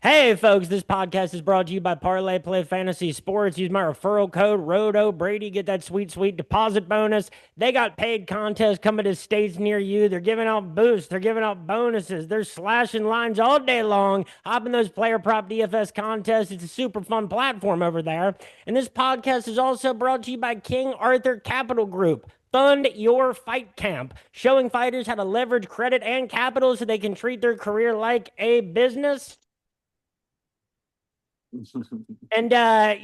Hey, folks, this podcast is brought to you by Parlay Play Fantasy Sports. Use my referral code RotoBrady. Get that sweet, sweet deposit bonus. They got paid contests coming to states near you. They're giving out boosts. They're giving out bonuses. They're slashing lines all day long. Hop in those player prop DFS contests. It's a super fun platform over there. And this podcast is also brought to you by King Arthur Capital Group. Fund your fight camp, showing fighters how to leverage credit and capital so they can treat their career like a business. And I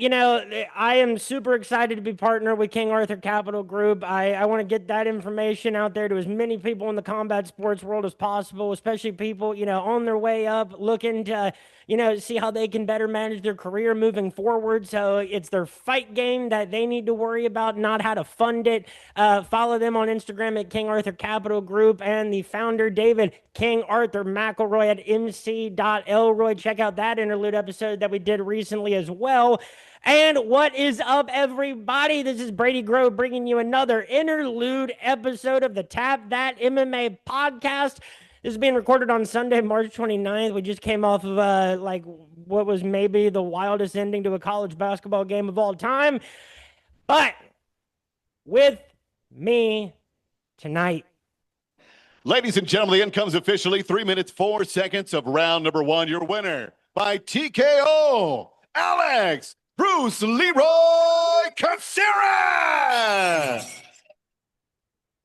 am super excited to be partnered with King Arthur Capital Group. I want to get that information out there to as many people in the combat sports world as possible, especially people, on their way up, looking to, see how they can better manage their career moving forward. So it's their fight game that they need to worry about, not how to fund it. Follow them on Instagram at King Arthur Capital Group and the founder, David King Arthur McElroy at MC.Elroy. Check out that interlude episode that we did recently as well. And what is up, everybody? This is Brady Grove bringing you another interlude episode of the Tap That MMA podcast. This is being recorded on Sunday, March 29th. We just came off of what was maybe the wildest ending to a college basketball game of all time. But with me tonight, ladies and gentlemen, the end comes officially 3 minutes, 4 seconds of round number one. Your winner by TKO, Alex, Bruce Leeroy Caceres.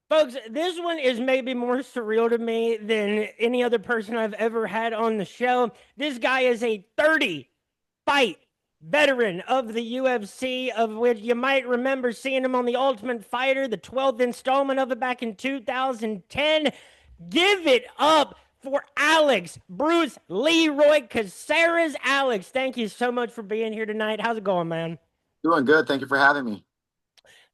folks, this one is maybe more surreal to me than any other person I've ever had on the show. This guy is a 30-fight veteran of the UFC, of which you might remember seeing him on The Ultimate Fighter, the 12th installment of it back in 2010. Give it up for Alex, Bruce Leeroy Caceres. Alex, thank you so much for being here tonight. How's it going, man? Doing good. Thank you for having me.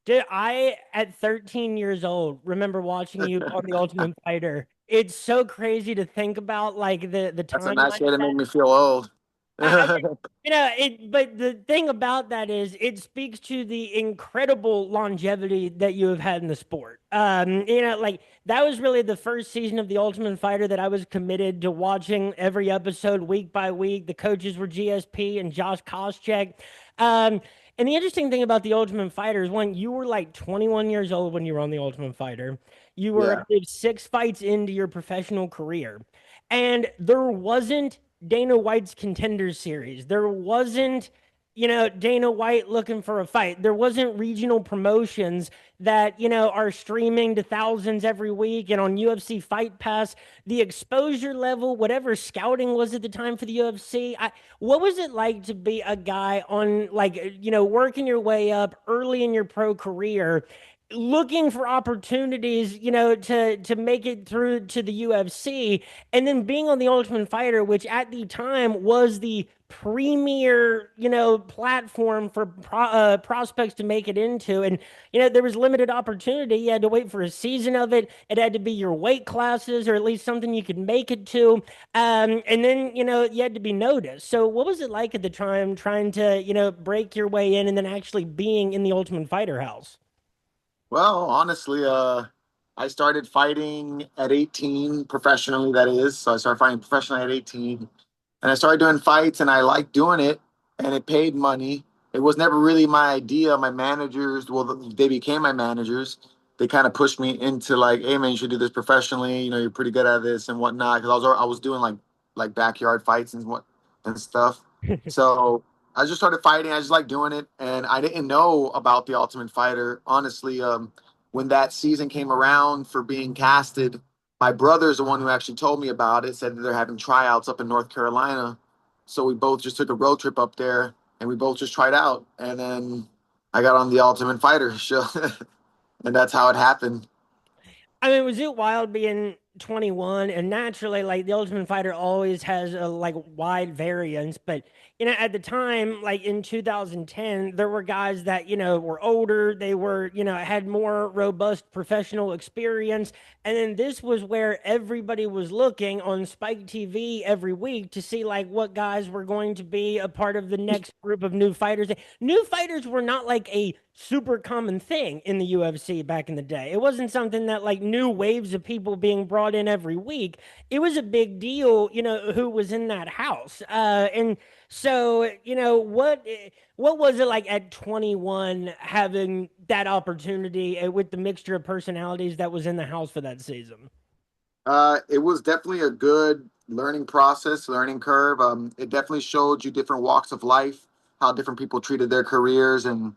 Dude, at 13 years old, remember watching you on The Ultimate Fighter. It's so crazy to think about, like, the That's a timeline. nice way to make me feel old. But the thing about that is it speaks to the incredible longevity that you have had in the sport. Like that was really the first season of The Ultimate Fighter that I was committed to watching every episode week by week. The coaches were GSP and Josh Koscheck. And the interesting thing about The Ultimate Fighter is when you were like 21 years old when you were on The Ultimate Fighter, you were Yeah. I believe, 6 fights into your professional career. And there wasn't Dana White's Contenders series. There wasn't, Dana White looking for a fight. There wasn't regional promotions that, are streaming to thousands every week and on UFC Fight Pass. The exposure level, whatever scouting was at the time for the UFC, what was it like to be a guy on, like, working your way up early in your pro career, looking for opportunities, to make it through to the UFC, and then being on The Ultimate Fighter, which at the time was the premier, platform for prospects to make it into. And, there was limited opportunity. You had to wait for a season of it. It had to be your weight classes or at least something you could make it to. And then, you had to be noticed. So what was it like at the time trying to, break your way in and then actually being in the Ultimate Fighter house? Well, honestly, I started fighting at 18 professionally, that is. So I started fighting professionally at 18. And I started doing fights and I liked doing it and it paid money. It was never really my idea. My managers, well, they became my managers. They kind of pushed me into like, hey man, you should do this professionally. You're pretty good at this and whatnot. Because I was doing like backyard fights and stuff. So I just started fighting. I just like doing it, and I didn't know about the Ultimate Fighter. Honestly, when that season came around for being casted, my brother's the one who actually told me about it. Said that they're having tryouts up in North Carolina, so we both just took a road trip up there, and we both just tried out. And then I got on the Ultimate Fighter show, and that's how it happened. I mean, was it wild being 21? And naturally, like the Ultimate Fighter always has a like wide variance, but at the time, like in 2010, there were guys that, were older, they were, had more robust professional experience. And then this was where everybody was looking on Spike TV every week to see like what guys were going to be a part of the next group of new fighters. New fighters were not like a super common thing in the UFC back in the day. It wasn't something that like new waves of people being brought in every week. It was a big deal, who was in that house. And so, what was it like at 21 having that opportunity with the mixture of personalities that was in the house for that season? It was definitely a good learning process, learning curve. It definitely showed you different walks of life, how different people treated their careers and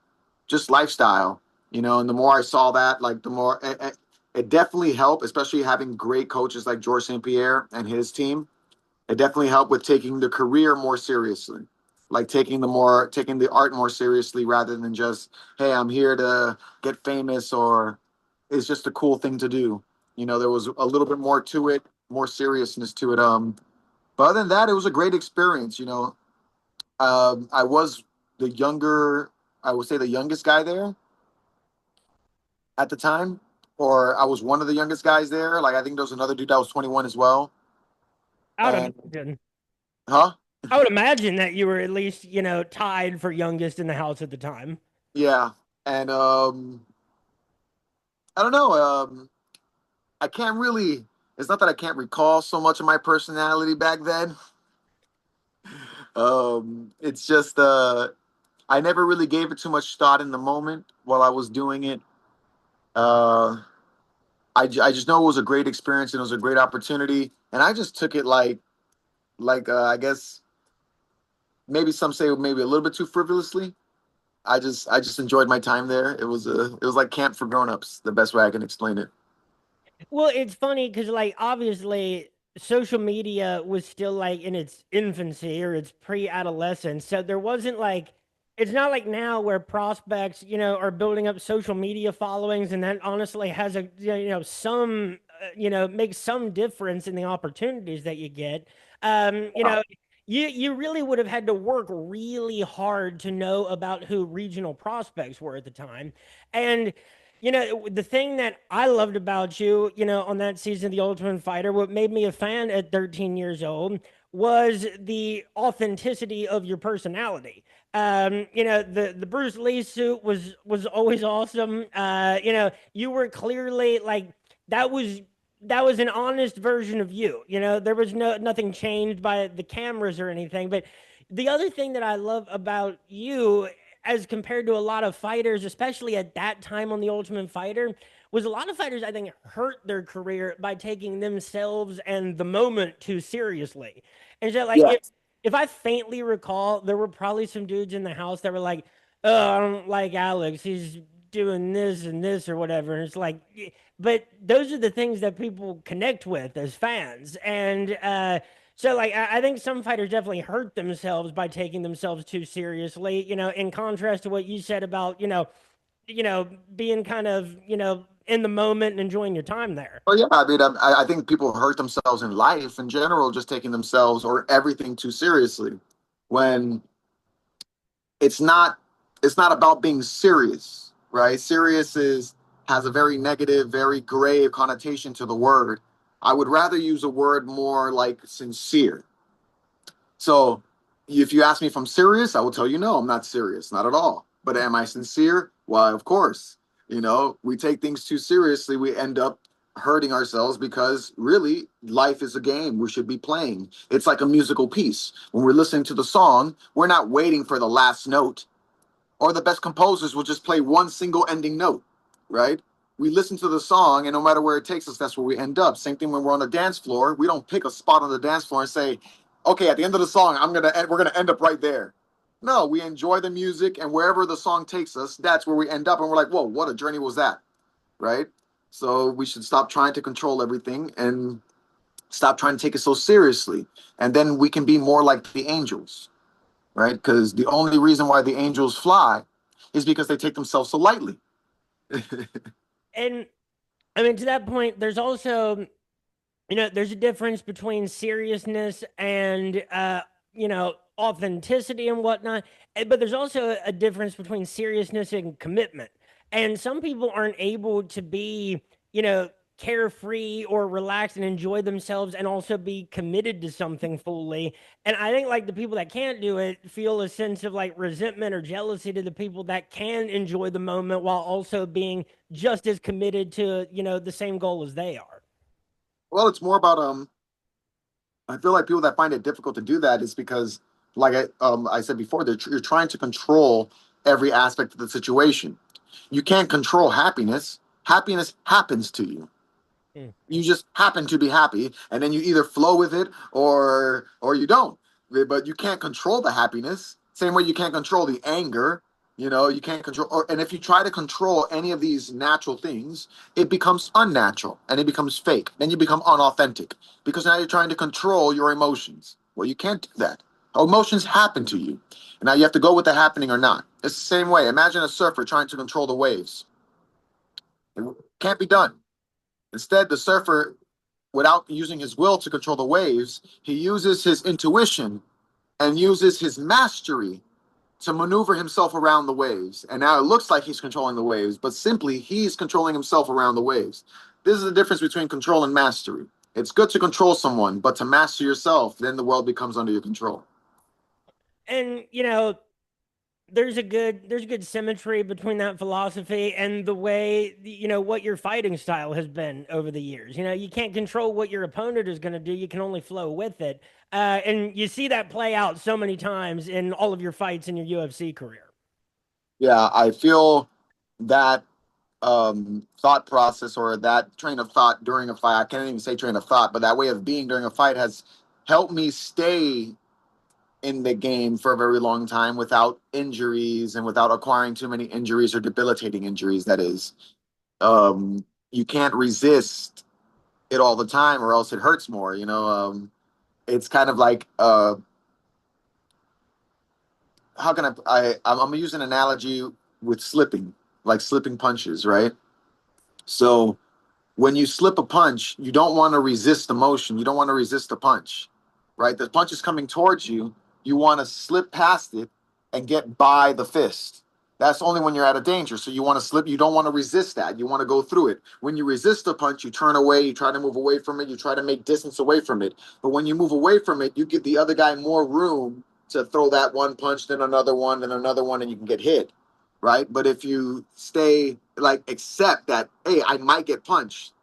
just lifestyle, and the more I saw that, like the more it definitely helped, especially having great coaches like George St. Pierre and his team. It definitely helped with taking the career more seriously, like taking the art more seriously rather than just, hey, I'm here to get famous or it's just a cool thing to do. There was a little bit more to it, more seriousness to it. But other than that, it was a great experience. I was the younger, I would say the youngest guy there at the time, or I was one of the youngest guys there. Like I think there was another dude that was 21 as well. I would And imagine. huh? I would imagine that you were at least, tied for youngest in the house at the time. Yeah. And I don't know. I can't really. It's not that I can't recall so much of my personality back then. It's just I never really gave it too much thought in the moment while I was doing it. Uh, I just know it was a great experience and it was a great opportunity, and I just took it like I guess maybe some say maybe a little bit too frivolously. I just enjoyed my time there. It was like camp for grown-ups, the best way I can explain it. Well, it's funny because, like, obviously, social media was still like in its infancy or its pre-adolescence, so there wasn't like it's not like now where prospects, are building up social media followings, and that honestly has a some makes some difference in the opportunities that you get. You really would have had to work really hard to know about who regional prospects were at the time, and the thing that I loved about you, on that season of The Ultimate Fighter, what made me a fan at 13 years old was the authenticity of your personality. The Bruce Lee suit was always awesome. You were clearly like that was that was an honest version of you. There was nothing changed by the cameras or anything. But the other thing that I love about you as compared to a lot of fighters, especially at that time on The Ultimate Fighter, was a lot of fighters, I think, hurt their career by taking themselves and the moment too seriously. And so, like, Yeah. if I faintly recall, there were probably some dudes in the house that were like, "Oh, I don't like Alex. He's doing this and this or whatever." And it's like, but those are the things that people connect with as fans, and so, like, I think some fighters definitely hurt themselves by taking themselves too seriously. In contrast to what you said about being kind of in the moment and enjoying your time there. Oh yeah, I mean, I think people hurt themselves in life in general, just taking themselves or everything too seriously. When it's not, it's not about being serious, right? Serious is has a very negative, very grave connotation to the word. I would rather use a word more like sincere. So if you ask me if I'm serious, I will tell you no, I'm not serious, not at all. But am I sincere? Why, of course. We take things too seriously, we end up hurting ourselves because really life is a game we should be playing. It's like a musical piece. When we're listening to the song, we're not waiting for the last note, or the best composers will just play one single ending note, right? We listen to the song, and no matter where it takes us, that's where we end up. Same thing when we're on the dance floor. We don't pick a spot on the dance floor and say, "Okay, at the end of the song, we're gonna end up right there." No, we enjoy the music, and wherever the song takes us, that's where we end up. And we're like, "Whoa, what a journey was that?" Right? So we should stop trying to control everything and stop trying to take it so seriously, and then we can be more like the angels, right? Because the only reason why the angels fly is because they take themselves so lightly. And I mean, to that point, there's also there's a difference between seriousness and authenticity and whatnot. But there's also a difference between seriousness and commitment. And some people aren't able to be, carefree or relax and enjoy themselves and also be committed to something fully. And I think like the people that can't do it feel a sense of like resentment or jealousy to the people that can enjoy the moment while also being just as committed to, the same goal as they are. Well, it's more about I feel like people that find it difficult to do that is because, like I said before, you're trying to control every aspect of the situation. You can't control happiness. Happiness happens to you. Mm. You just happen to be happy, and then you either flow with it or you don't. But you can't control the happiness. Same way you can't control the anger. You can't control. And if you try to control any of these natural things, it becomes unnatural and it becomes fake. Then you become unauthentic because now you're trying to control your emotions. Well, you can't do that. Emotions happen to you. And now you have to go with the happening or not. It's the same way. Imagine a surfer trying to control the waves. It can't be done. Instead, the surfer, without using his will to control the waves, he uses his intuition and uses his mastery to maneuver himself around the waves. And now it looks like he's controlling the waves, but simply he's controlling himself around the waves. This is the difference between control and mastery. It's good to control someone, but to master yourself, then the world becomes under your control. And there's a good symmetry between that philosophy and the way what your fighting style has been over the years. You can't control what your opponent is going to do, you can only flow with it. And you see that play out so many times in all of your fights in your UFC career. Yeah, I feel that thought process or that train of thought during a fight. I can't even say train of thought, but that way of being during a fight has helped me stay in the game for a very long time without injuries and without acquiring too many injuries or debilitating injuries. That is, you can't resist it all the time, or else it hurts more. It's kind of like how can I'm gonna use an analogy with slipping, like slipping punches, right? So when you slip a punch, you don't want to resist the motion. You don't want to resist the punch, right? The punch is coming towards you. You want to slip past it and get by the fist. That's only when you're out of danger. So you want to slip. You don't want to resist that. You want to go through it. When you resist the punch, you turn away. You try to move away from it. You try to make distance away from it. But when you move away from it, you give the other guy more room to throw that one punch, then another one, and you can get hit, right? But if you stay like accept that, hey, I might get punched,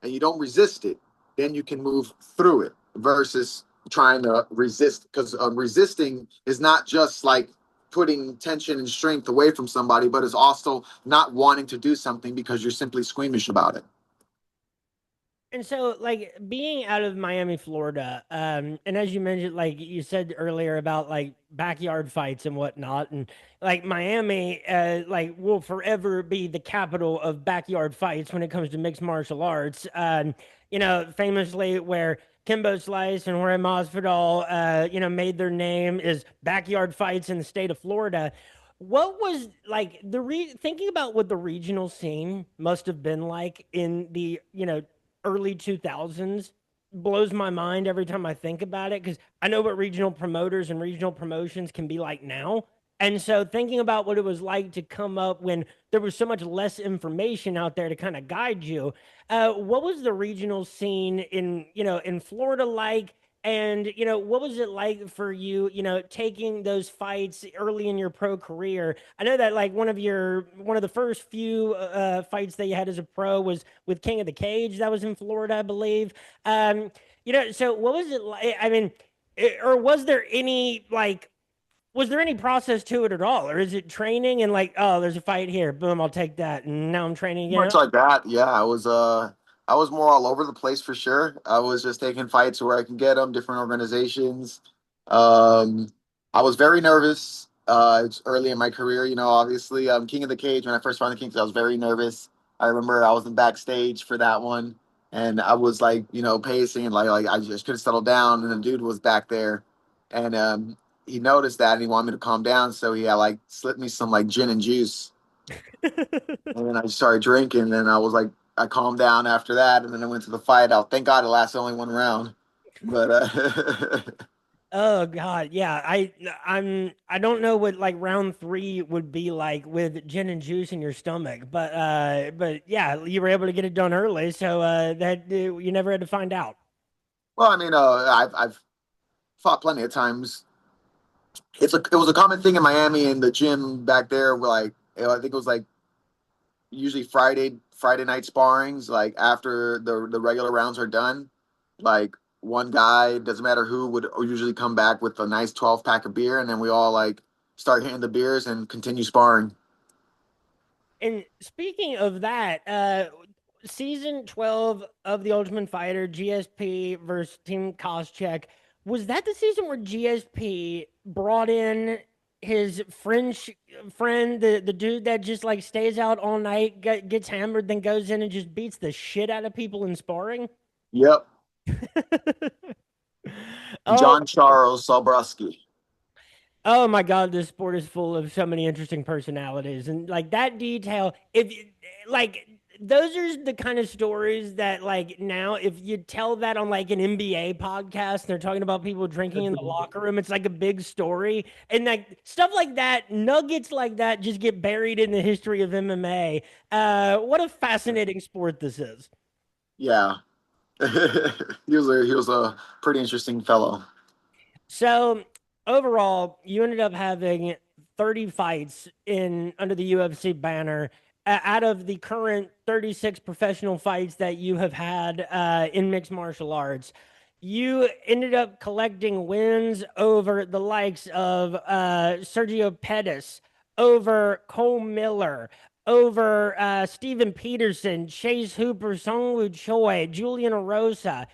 and you don't resist it, then you can move through it versus trying to resist. Because resisting is not just like putting tension and strength away from somebody, but is also not wanting to do something because you're simply squeamish about it. And so, like being out of Miami, Florida, and as you mentioned, like you said earlier about like backyard fights and whatnot, and like Miami, like will forever be the capital of backyard fights when it comes to mixed martial arts. Famously where Kimbo Slice and Jorge Masvidal, made their name is backyard fights in the state of Florida. What was like thinking about what the regional scene must have been like in the early 2000s blows my mind every time I think about it because I know what regional promoters and regional promotions can be like now. And so thinking about what it was like to come up when there was so much less information out there to kind of guide you, what was the regional scene in Florida like? And what was it like for you, taking those fights early in your pro career? I know that like one of the first few fights that you had as a pro was with King of the Cage. That was in Florida, I believe. So what was it like? I mean, or was there any process to it at all, or is it training and like, oh, there's a fight here, boom, I'll take that, and now I'm training again? Much like that, yeah. I was more all over the place for sure. I was just taking fights where I can get them, different organizations. Um, I was very nervous. It's early in my career, obviously. King of the Cage, when I first found the Kings, I was very nervous. I remember I was in backstage for that one, and I was like, pacing and like I just couldn't settle down. And the dude was back there, and he noticed that and he wanted me to calm down, so he like slipped me some like gin and juice, and then I started drinking, and I was like, I calmed down after that, and then I went to the fight. Thank God it lasted only one round, but Oh God, yeah. I don't know what like round three would be like with gin and juice in your stomach, but yeah, you were able to get it done early, so that you never had to find out. Well, I mean, I've fought plenty of times. It was a common thing in Miami in the gym back there. Where like I think it was like usually Friday night sparrings. Like after the regular rounds are done, like one guy, doesn't matter who, would usually come back with a nice 12 pack of beer, and then we all like start hitting the beers and continue sparring. And speaking of that, season 12 of The Ultimate Fighter, GSP versus Team Koscheck, was that the season where GSP brought in his French friend, the dude that just like stays out all night, gets hammered, then goes in and just beats the shit out of people in sparring? Yep, Oh, John Charles Sobruski. oh my God, this sport is full of so many interesting personalities. And like that detail, like those are the kind of stories that like now if you tell that on like an NBA podcast, they're talking about people drinking in the locker room, it's like a big story. And like stuff like that, nuggets like that just get buried in the history of MMA. What a fascinating sport this is. Yeah, he was a pretty interesting fellow. So overall, you ended up having 30 fights in under the UFC banner. Out of the current 36 professional fights that you have had in mixed martial arts, you ended up collecting wins over the likes of Sergio Pettis, over Cole Miller, over Steven Peterson, Chase Hooper, Song Woo Choi, Julian Erosa.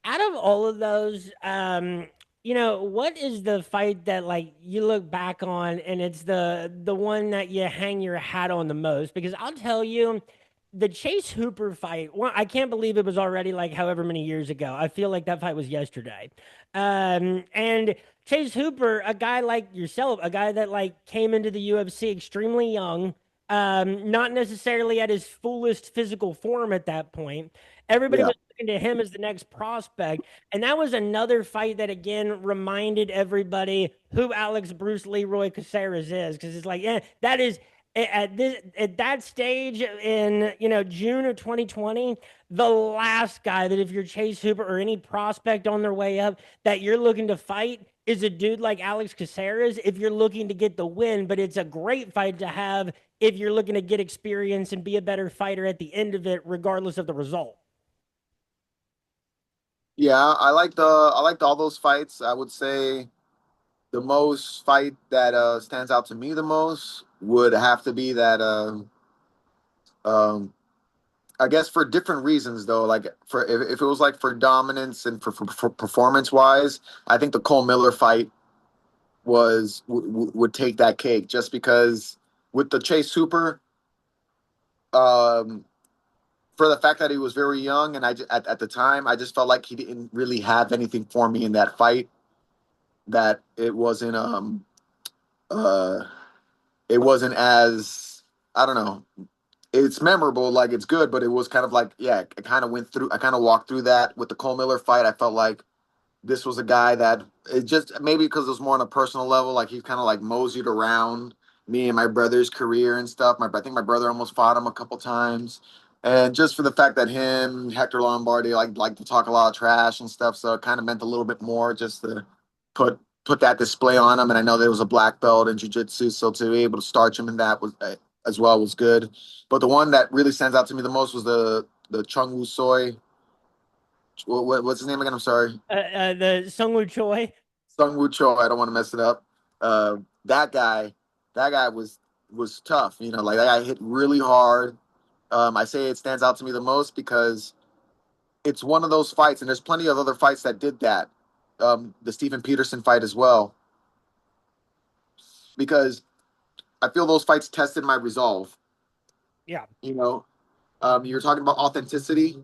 Out of all of those, what is the fight that like you look back on and it's the one that you hang your hat on the most? Because I'll tell you, the Chase Hooper fight, one, I can't believe it was already like however many years ago. I feel like that fight was yesterday. And Chase Hooper, a guy like yourself, a guy that like came into the UFC extremely young, not necessarily at his fullest physical form at that point. Everybody Yeah, was looking to him as the next prospect. And that was another fight that again reminded everybody who Alex Bruce Leeroy Caceres is. Because it's like, yeah, that is at that stage in June of 2020, the last guy that if you're Chase Hooper or any prospect on their way up that you're looking to fight is a dude like Alex Caceres if you're looking to get the win, but it's a great fight to have if you're looking to get experience and be a better fighter at the end of it, regardless of the result. yeah. I liked all those fights. I would say the most fight that stands out to me the most would have to be that um I guess for different reasons though. Like for if it was like for dominance and for performance wise, I think the Cole Miller fight would take that cake just because with the Chase Hooper, um, for the fact that he was very young and at the time I just felt like he didn't really have anything for me in that fight. That uh it wasn't as, I don't know, it's memorable, like it's good, but it was kind of like, yeah, I kind of walked through that with the Cole Miller fight. I felt like this was a guy that it just maybe because it was more on a personal level, like he kind of like moseyed around me and my brother's career and stuff. I think my brother almost fought him a couple times, and just for the fact that him, Hector Lombardi, like to talk a lot of trash and stuff, so it kind of meant a little bit more just to put that display on him. And I know there was a black belt in jiu-jitsu, so to be able to starch him in that was as well was good. But the one that really stands out to me the most was the Chung Woo Soy. What's his name again? I'm sorry. The Sungwoo Choi. Sung Woo Cho. I don't want to mess it up. That guy, that guy was tough. You know, like that guy hit really hard. I say it stands out to me the most because it's one of those fights, and there's plenty of other fights that did that. The Stephen Peterson fight as well, because I feel those fights tested my resolve. Yeah. You know, you're talking about authenticity,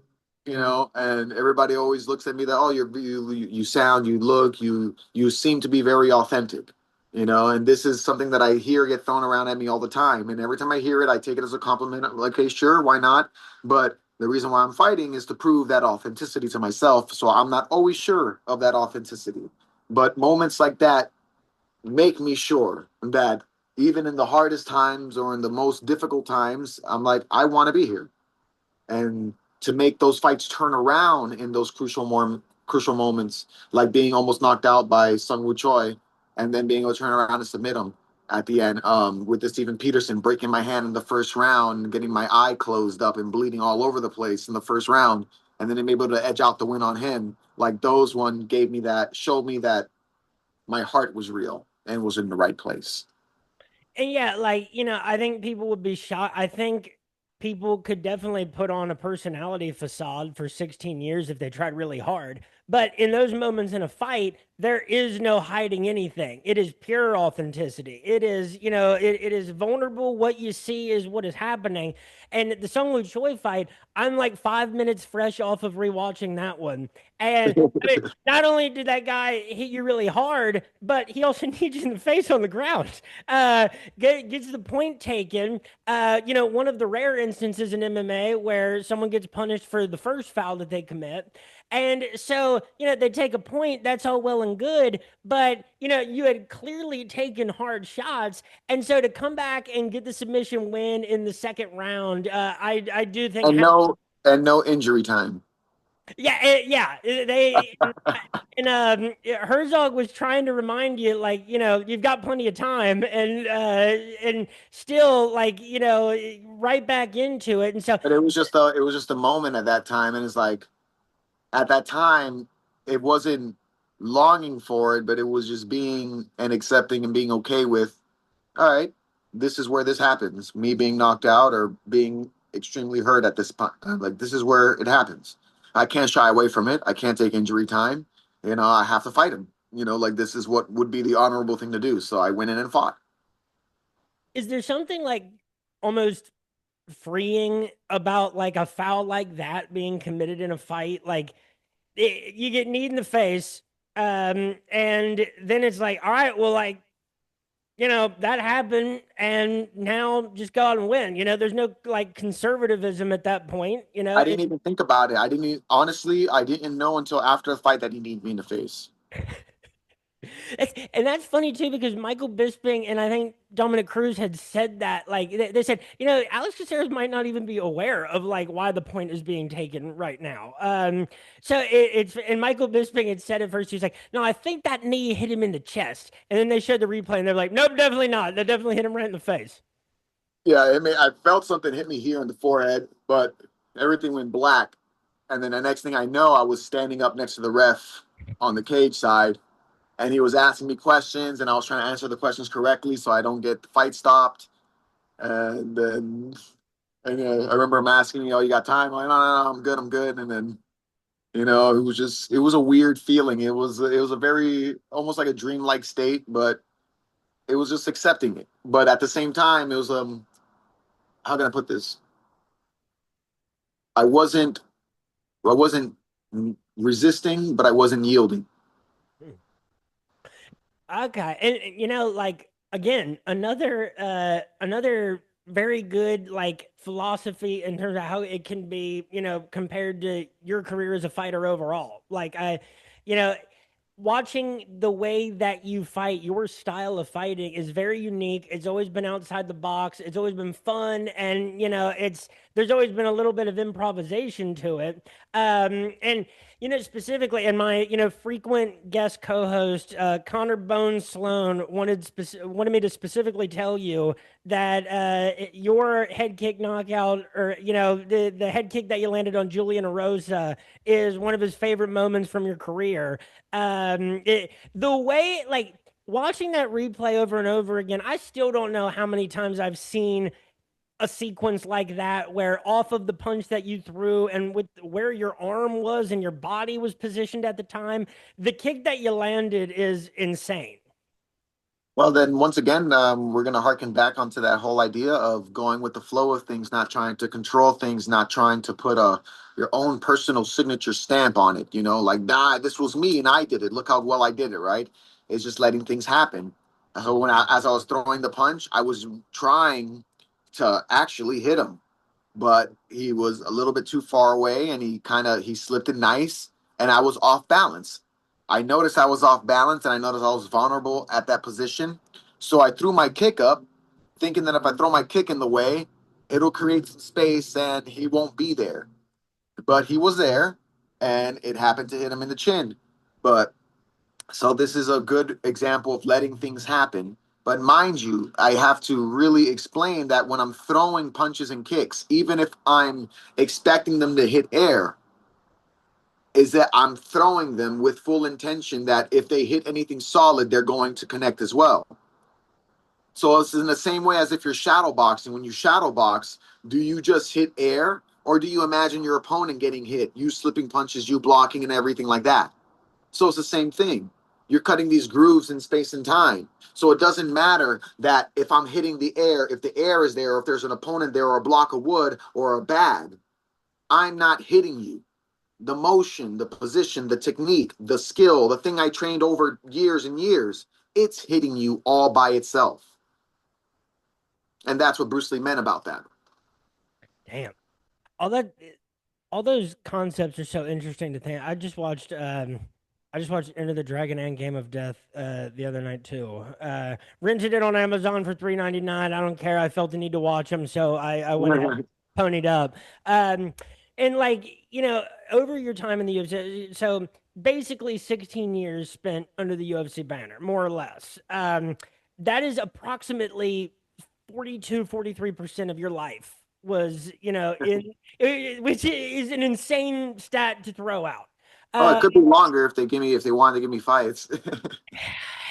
you know, and everybody always looks at me that, oh, you sound, you look, you seem to be very authentic, you know, and this is something that I hear get thrown around at me all the time, and every time I hear it, I take it as a compliment. I'm like, okay, sure, why not? But the reason why I'm fighting is to prove that authenticity to myself, so I'm not always sure of that authenticity. But moments like that make me sure that even in the hardest times or in the most difficult times, I'm like, I want to be here. And to make those fights turn around in those crucial moments, like being almost knocked out by Sung Woo Choi, and then being able to turn around and submit him at the end, with the Steven Peterson breaking my hand in the first round, and getting my eye closed up and bleeding all over the place in the first round, and then being able to edge out the win on him. Like those one showed me that my heart was real and was in the right place. And yeah, like, I think people would be shocked. I think people could definitely put on a personality facade for 16 years if they tried really hard. But in those moments in a fight, there is no hiding anything. It is pure authenticity. It is, it is vulnerable. What you see is what is happening. And the Sung Woo Choi fight, I'm like 5 minutes fresh off of rewatching that one. And I mean, not only did that guy hit you really hard, but he also needs you in the face on the ground. Gets the point taken. One of the rare instances in MMA where someone gets punished for the first foul that they commit. And so, they take a point, that's all well and good, but, you had clearly taken hard shots. And so to come back and get the submission win in the second round, I do think, and no and no injury time. yeah, they, and Herzog was trying to remind you, like, you've got plenty of time, and still, like, right back into it. And so, But it was just a moment at that time, and it's like at that time it wasn't longing for it, but it was just being and accepting and being okay with, all right, this is where this happens. Me being knocked out or being extremely hurt at this point. Like this is where it happens. I can't shy away from it. I can't take injury time. I have to fight him. Like this is what would be the honorable thing to do. So I went in and fought. is there something like almost freeing about like a foul like that being committed in a fight? Like, you get kneed in the face, and then it's like, all right, well, like, that happened, and now just go out and win. There's no like conservatism at that point. I didn't even think about it. Honestly, I didn't know until after the fight that he needed me in the face. And that's funny too, because Michael Bisping and I think Dominic Cruz had said that. Like, they said, Alex Caceres might not even be aware of like why the point is being taken right now. So it's and Michael Bisping had said at first, he was like, "No, I think that knee hit him in the chest," and then they showed the replay and they're like, "Nope, definitely not. That definitely hit him right in the face." Yeah, I felt something hit me here in the forehead, but everything went black. And then the next thing I know, I was standing up next to the ref on the cage side, and he was asking me questions, and I was trying to answer the questions correctly so I don't get the fight stopped. And then I remember him asking me, "Oh, you got time?" I'm like, "No, no, no, I'm good." And then it was a weird feeling. It was a very almost like a dreamlike state, but it was just accepting it. But at the same time, it was how can I put this? I wasn't I wasn't resisting, but I wasn't yielding. Okay. And like, again, another very good like philosophy in terms of how it can be, compared to your career as a fighter overall. Like, you know, watching the way that you fight, your style of fighting is very unique. It's always been outside the box. It's always been fun, and there's always been a little bit of improvisation to it. And specifically, and my frequent guest co-host Connor Bones Sloan wanted me to specifically tell you that your head kick knockout, or the head kick that you landed on Julian Erosa, is one of his favorite moments from your career. The way, like, watching that replay over and over again, I still don't know how many times I've seen a sequence like that where off of the punch that you threw and with where your arm was and your body was positioned at the time, the kick that you landed is insane. Well, then once again, we're going to harken back onto that whole idea of going with the flow of things, not trying to control things, not trying to put your own personal signature stamp on it. Like, nah, this was me and I did it. Look how well I did it, right? It's just letting things happen. So as I was throwing the punch, I was trying to actually hit him, but he was a little bit too far away, and he slipped it nice, and I was off balance. I noticed I was off balance and I noticed I was vulnerable at that position. So I threw my kick up, thinking that if I throw my kick in the way, it'll create some space and he won't be there. But he was there and it happened to hit him in the chin. But so this is a good example of letting things happen. But mind you, I have to really explain that when I'm throwing punches and kicks, even if I'm expecting them to hit air, is that I'm throwing them with full intention that if they hit anything solid, they're going to connect as well. So it's in the same way as if you're shadow boxing. When you shadow box, do you just hit air or do you imagine your opponent getting hit, you slipping punches, you blocking and everything like that? So it's the same thing. You're cutting these grooves in space and time. So it doesn't matter that if I'm hitting the air, if the air is there, or if there's an opponent there or a block of wood or a bag, I'm not hitting you. The motion, the position, the technique, the skill, the thing I trained over years and years, it's hitting you all by itself. And that's what Bruce Lee meant about that. Damn. All that all those concepts are so interesting to think. I just watched Enter the Dragon and Game of Death the other night too. Rented it on Amazon for $3.99. I don't care. I felt the need to watch them, so I went ahead and ponied up. Um and like, over your time in the UFC, so basically 16 years spent under the UFC banner, more or less. That is approximately 42-43% of your life was, which is an insane stat to throw out. Oh, it Uh, could be longer if they wanted to give me fights.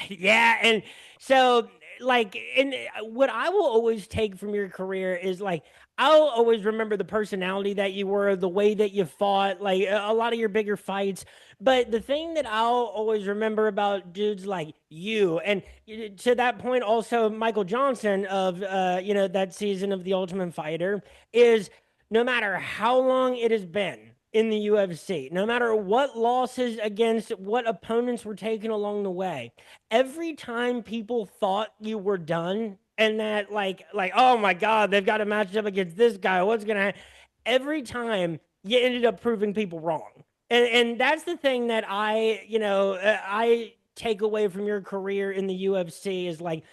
yeah, and so like, and what I will always take from your career is like, I'll always remember the personality that you were, the way that you fought, like a lot of your bigger fights. But the thing that I'll always remember about dudes like you, and to that point, also Michael Johnson of that season of The Ultimate Fighter, is no matter how long it has been in the UFC, no matter what losses against what opponents were taken along the way, every time people thought you were done and that like oh my god, they've got to match up against this guy, what's gonna happen, every time you ended up proving people wrong. And that's the thing that I take away from your career in the UFC is like,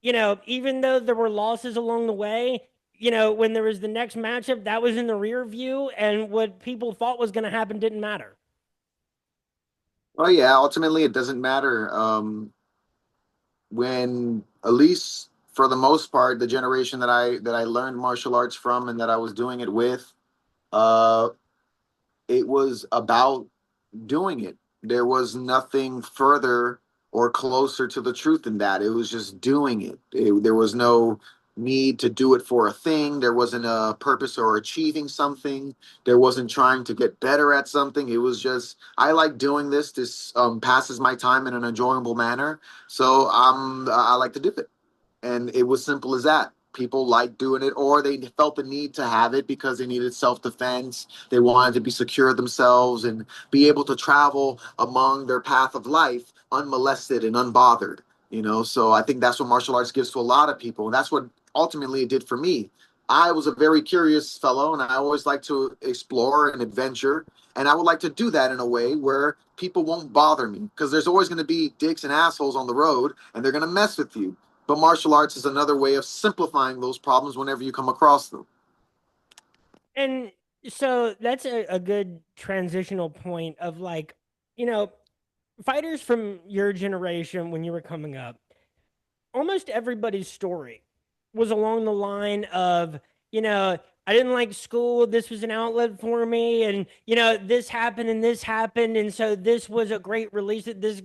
even though there were losses along the way, when there was the next matchup, that was in the rear view, and what people thought was going to happen didn't matter. Oh yeah, ultimately it doesn't matter. When at least for the most part, the generation that I learned martial arts from and that I was doing it with, uh, it was about doing it. There was nothing further or closer to the truth than that. It was just doing There was no need to do it for a thing. There wasn't a purpose or achieving something. There wasn't trying to get better at something. It was just, I like doing this. This passes my time in an enjoyable manner. So I like to do it. And it was simple as that. People liked doing it, or they felt the need to have it because they needed self defense. They wanted to be secure themselves and be able to travel among their path of life unmolested and unbothered. So I think that's what martial arts gives to a lot of people. And that's what ultimately it did for me. I was a very curious fellow and I always like to explore and adventure. And I would like to do that in a way where people won't bother me because there's always going to be dicks and assholes on the road and they're going to mess with you. But martial arts is another way of simplifying those problems whenever you come across them. And so that's a good transitional point of like, you know, fighters from your generation when you were coming up, almost everybody's story was along the line of, I didn't like school. This was an outlet for me. And, this happened and this happened. And so this was a great release. This,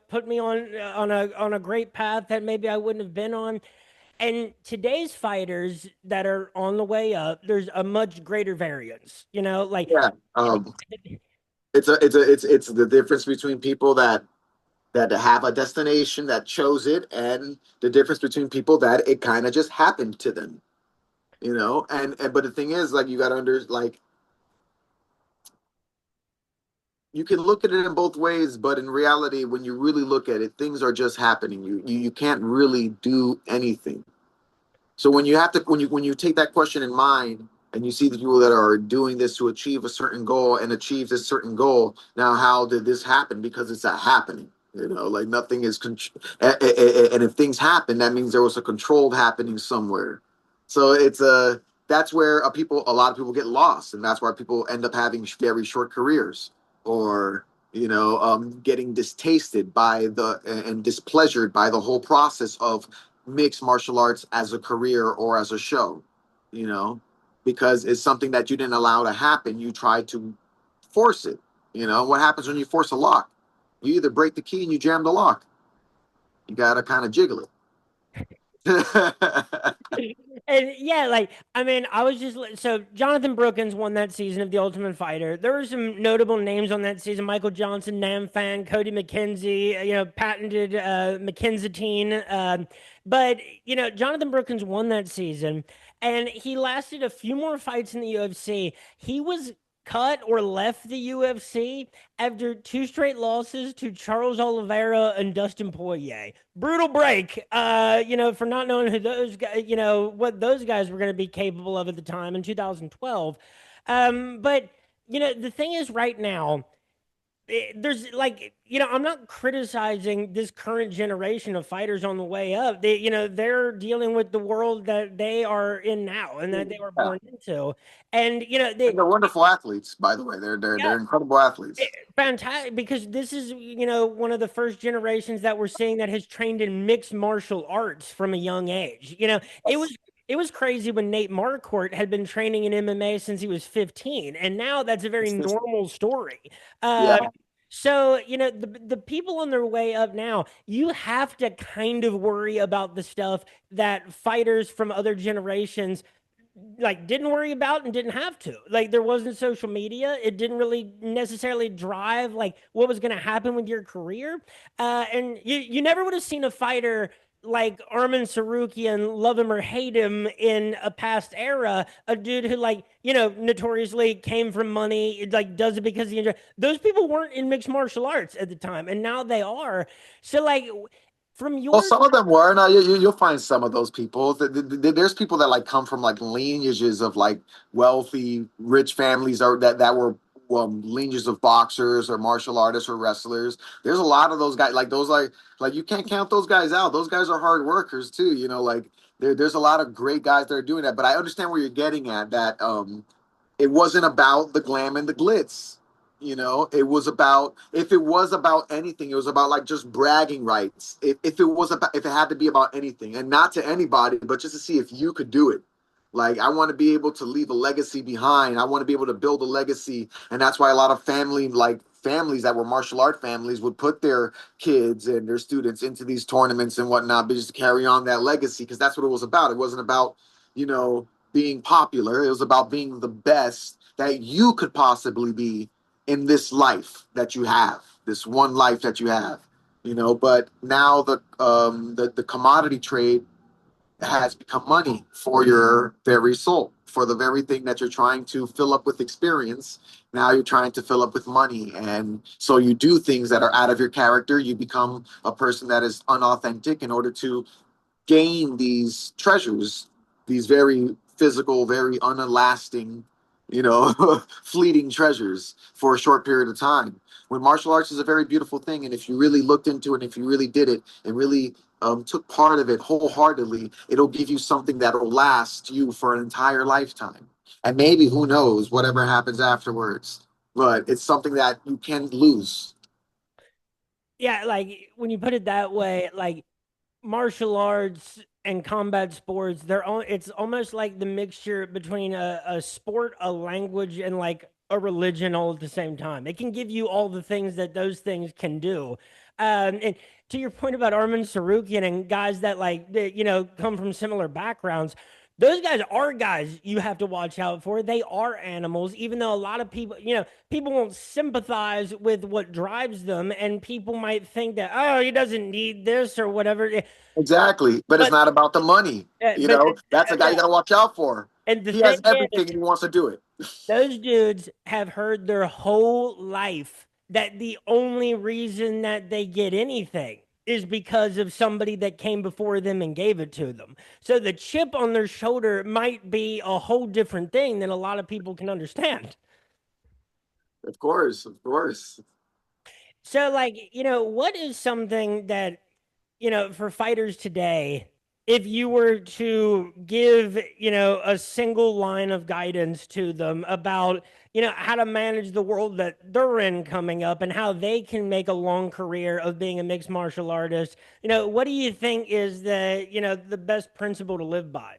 put me on a great path that maybe I wouldn't have been on. And today's fighters that are on the way up, there's a much greater variance, like, Yeah, it's the difference between people that have a destination that chose it, and the difference between people that it kind of just happened to them. And but the thing is, like, you got to like, you can look at it in both ways, but in reality, when you really look at it, things are just happening. You can't really do anything. So when you take that question in mind, and you see the people that are doing this to achieve a certain goal and achieve this certain goal. Now, how did this happen? Because it's a happening. Like nothing is, and if things happen, that means there was a controlled happening somewhere. So that's where a lot of people get lost, and that's why people end up having very short careers, or getting distasted by the and displeasured by the whole process of mixed martial arts as a career or as a show. You know, because it's something that you didn't allow to happen. You tried to force it. What happens when you force a lock? You either break the key and you jam the lock. You got to kind of jiggle it. And yeah, like I mean, I was just so Jonathan Brookins won that season of The Ultimate Fighter. There were some notable names on that season: Michael Johnson, Nam Fan, Cody McKenzie, patented McKenzatine. But Jonathan Brookins won that season, and he lasted a few more fights in the UFC. He was cut or left the UFC after two straight losses to Charles Oliveira and Dustin Poirier. Brutal break, for not knowing who those guys, what those guys were going to be capable of at the time in 2012. But the thing is, right now, there's like I'm not criticizing this current generation of fighters on the way up. They're dealing with the world that they are in now and that they were Yeah. born into, and And they're wonderful athletes, by the way. They're incredible athletes. fantastic, because this is one of the first generations that we're seeing that has trained in mixed martial arts from a young age. It was crazy when Nate Marquardt had been training in MMA since he was 15, and now that's a very normal story. Yeah. So the people on their way up now, you have to kind of worry about the stuff that fighters from other generations like didn't worry about and didn't have to. Like there wasn't social media. It didn't really necessarily drive like what was going to happen with your career. And you never would have seen a fighter like Armin Sarukian, love him or hate him in a past era, a dude who like, notoriously came from money, like does it because he enjoys. Those people weren't in mixed martial arts at the time, and now they are. So like from Well, your some of them were. Now you'll find some of those people. There's people that like come from like lineages of like wealthy, rich families, or that were lineages of boxers or martial artists or wrestlers. There's a lot of those guys. Like those, like you can't count those guys out. Those guys are hard workers too. Like there's a lot of great guys that are doing that. But I understand where you're getting at. That it wasn't about the glam and the glitz. It was about, if it was about anything, it was about like just bragging rights. If it had to be about anything, and not to anybody, but just to see if you could do it. Like I want to be able to leave a legacy behind. I want to be able to build a legacy, and that's why a lot of families that were martial art families would put their kids and their students into these tournaments and whatnot, but just to carry on that legacy, because that's what it was about. It wasn't about being popular. It was about being the best that you could possibly be in this life that you have, this one life that you have. But now the commodity trade has become money for your very soul, for the very thing that you're trying to fill up with experience. Now you're trying to fill up with money, and so you do things that are out of your character. You become a person that is unauthentic in order to gain these treasures, these very physical, very unlasting, fleeting treasures for a short period of time. When martial arts is a very beautiful thing, and if you really looked into it, if you really did it, and really took part of it wholeheartedly, it'll give you something that'll last you for an entire lifetime. And maybe, who knows, whatever happens afterwards. But it's something that you can lose. yeah, like when you put it that way, like martial arts and combat sports, it's almost like the mixture between a sport, a language, and like a religion all at the same time. It can give you all the things that those things can do. And to your point about Armin Sarukian and guys that come from similar backgrounds, those guys are guys you have to watch out for. They are animals, even though a lot of people, people won't sympathize with what drives them, and people might think that, oh, he doesn't need this or whatever. Exactly. But it's But not about the money. but That's a guy you got to watch out for. and the He thing has is, everything and he wants to do it. those dudes have heard their whole life that the only reason that they get anything is because of somebody that came before them and gave it to them. So the chip on their shoulder might be a whole different thing than a lot of people can understand. Of course, of course. So, like, what is something that, for fighters today, if you were to give, a single line of guidance to them about, how to manage the world that they're in coming up and how they can make a long career of being a mixed martial artist, what do you think is the best principle to live by?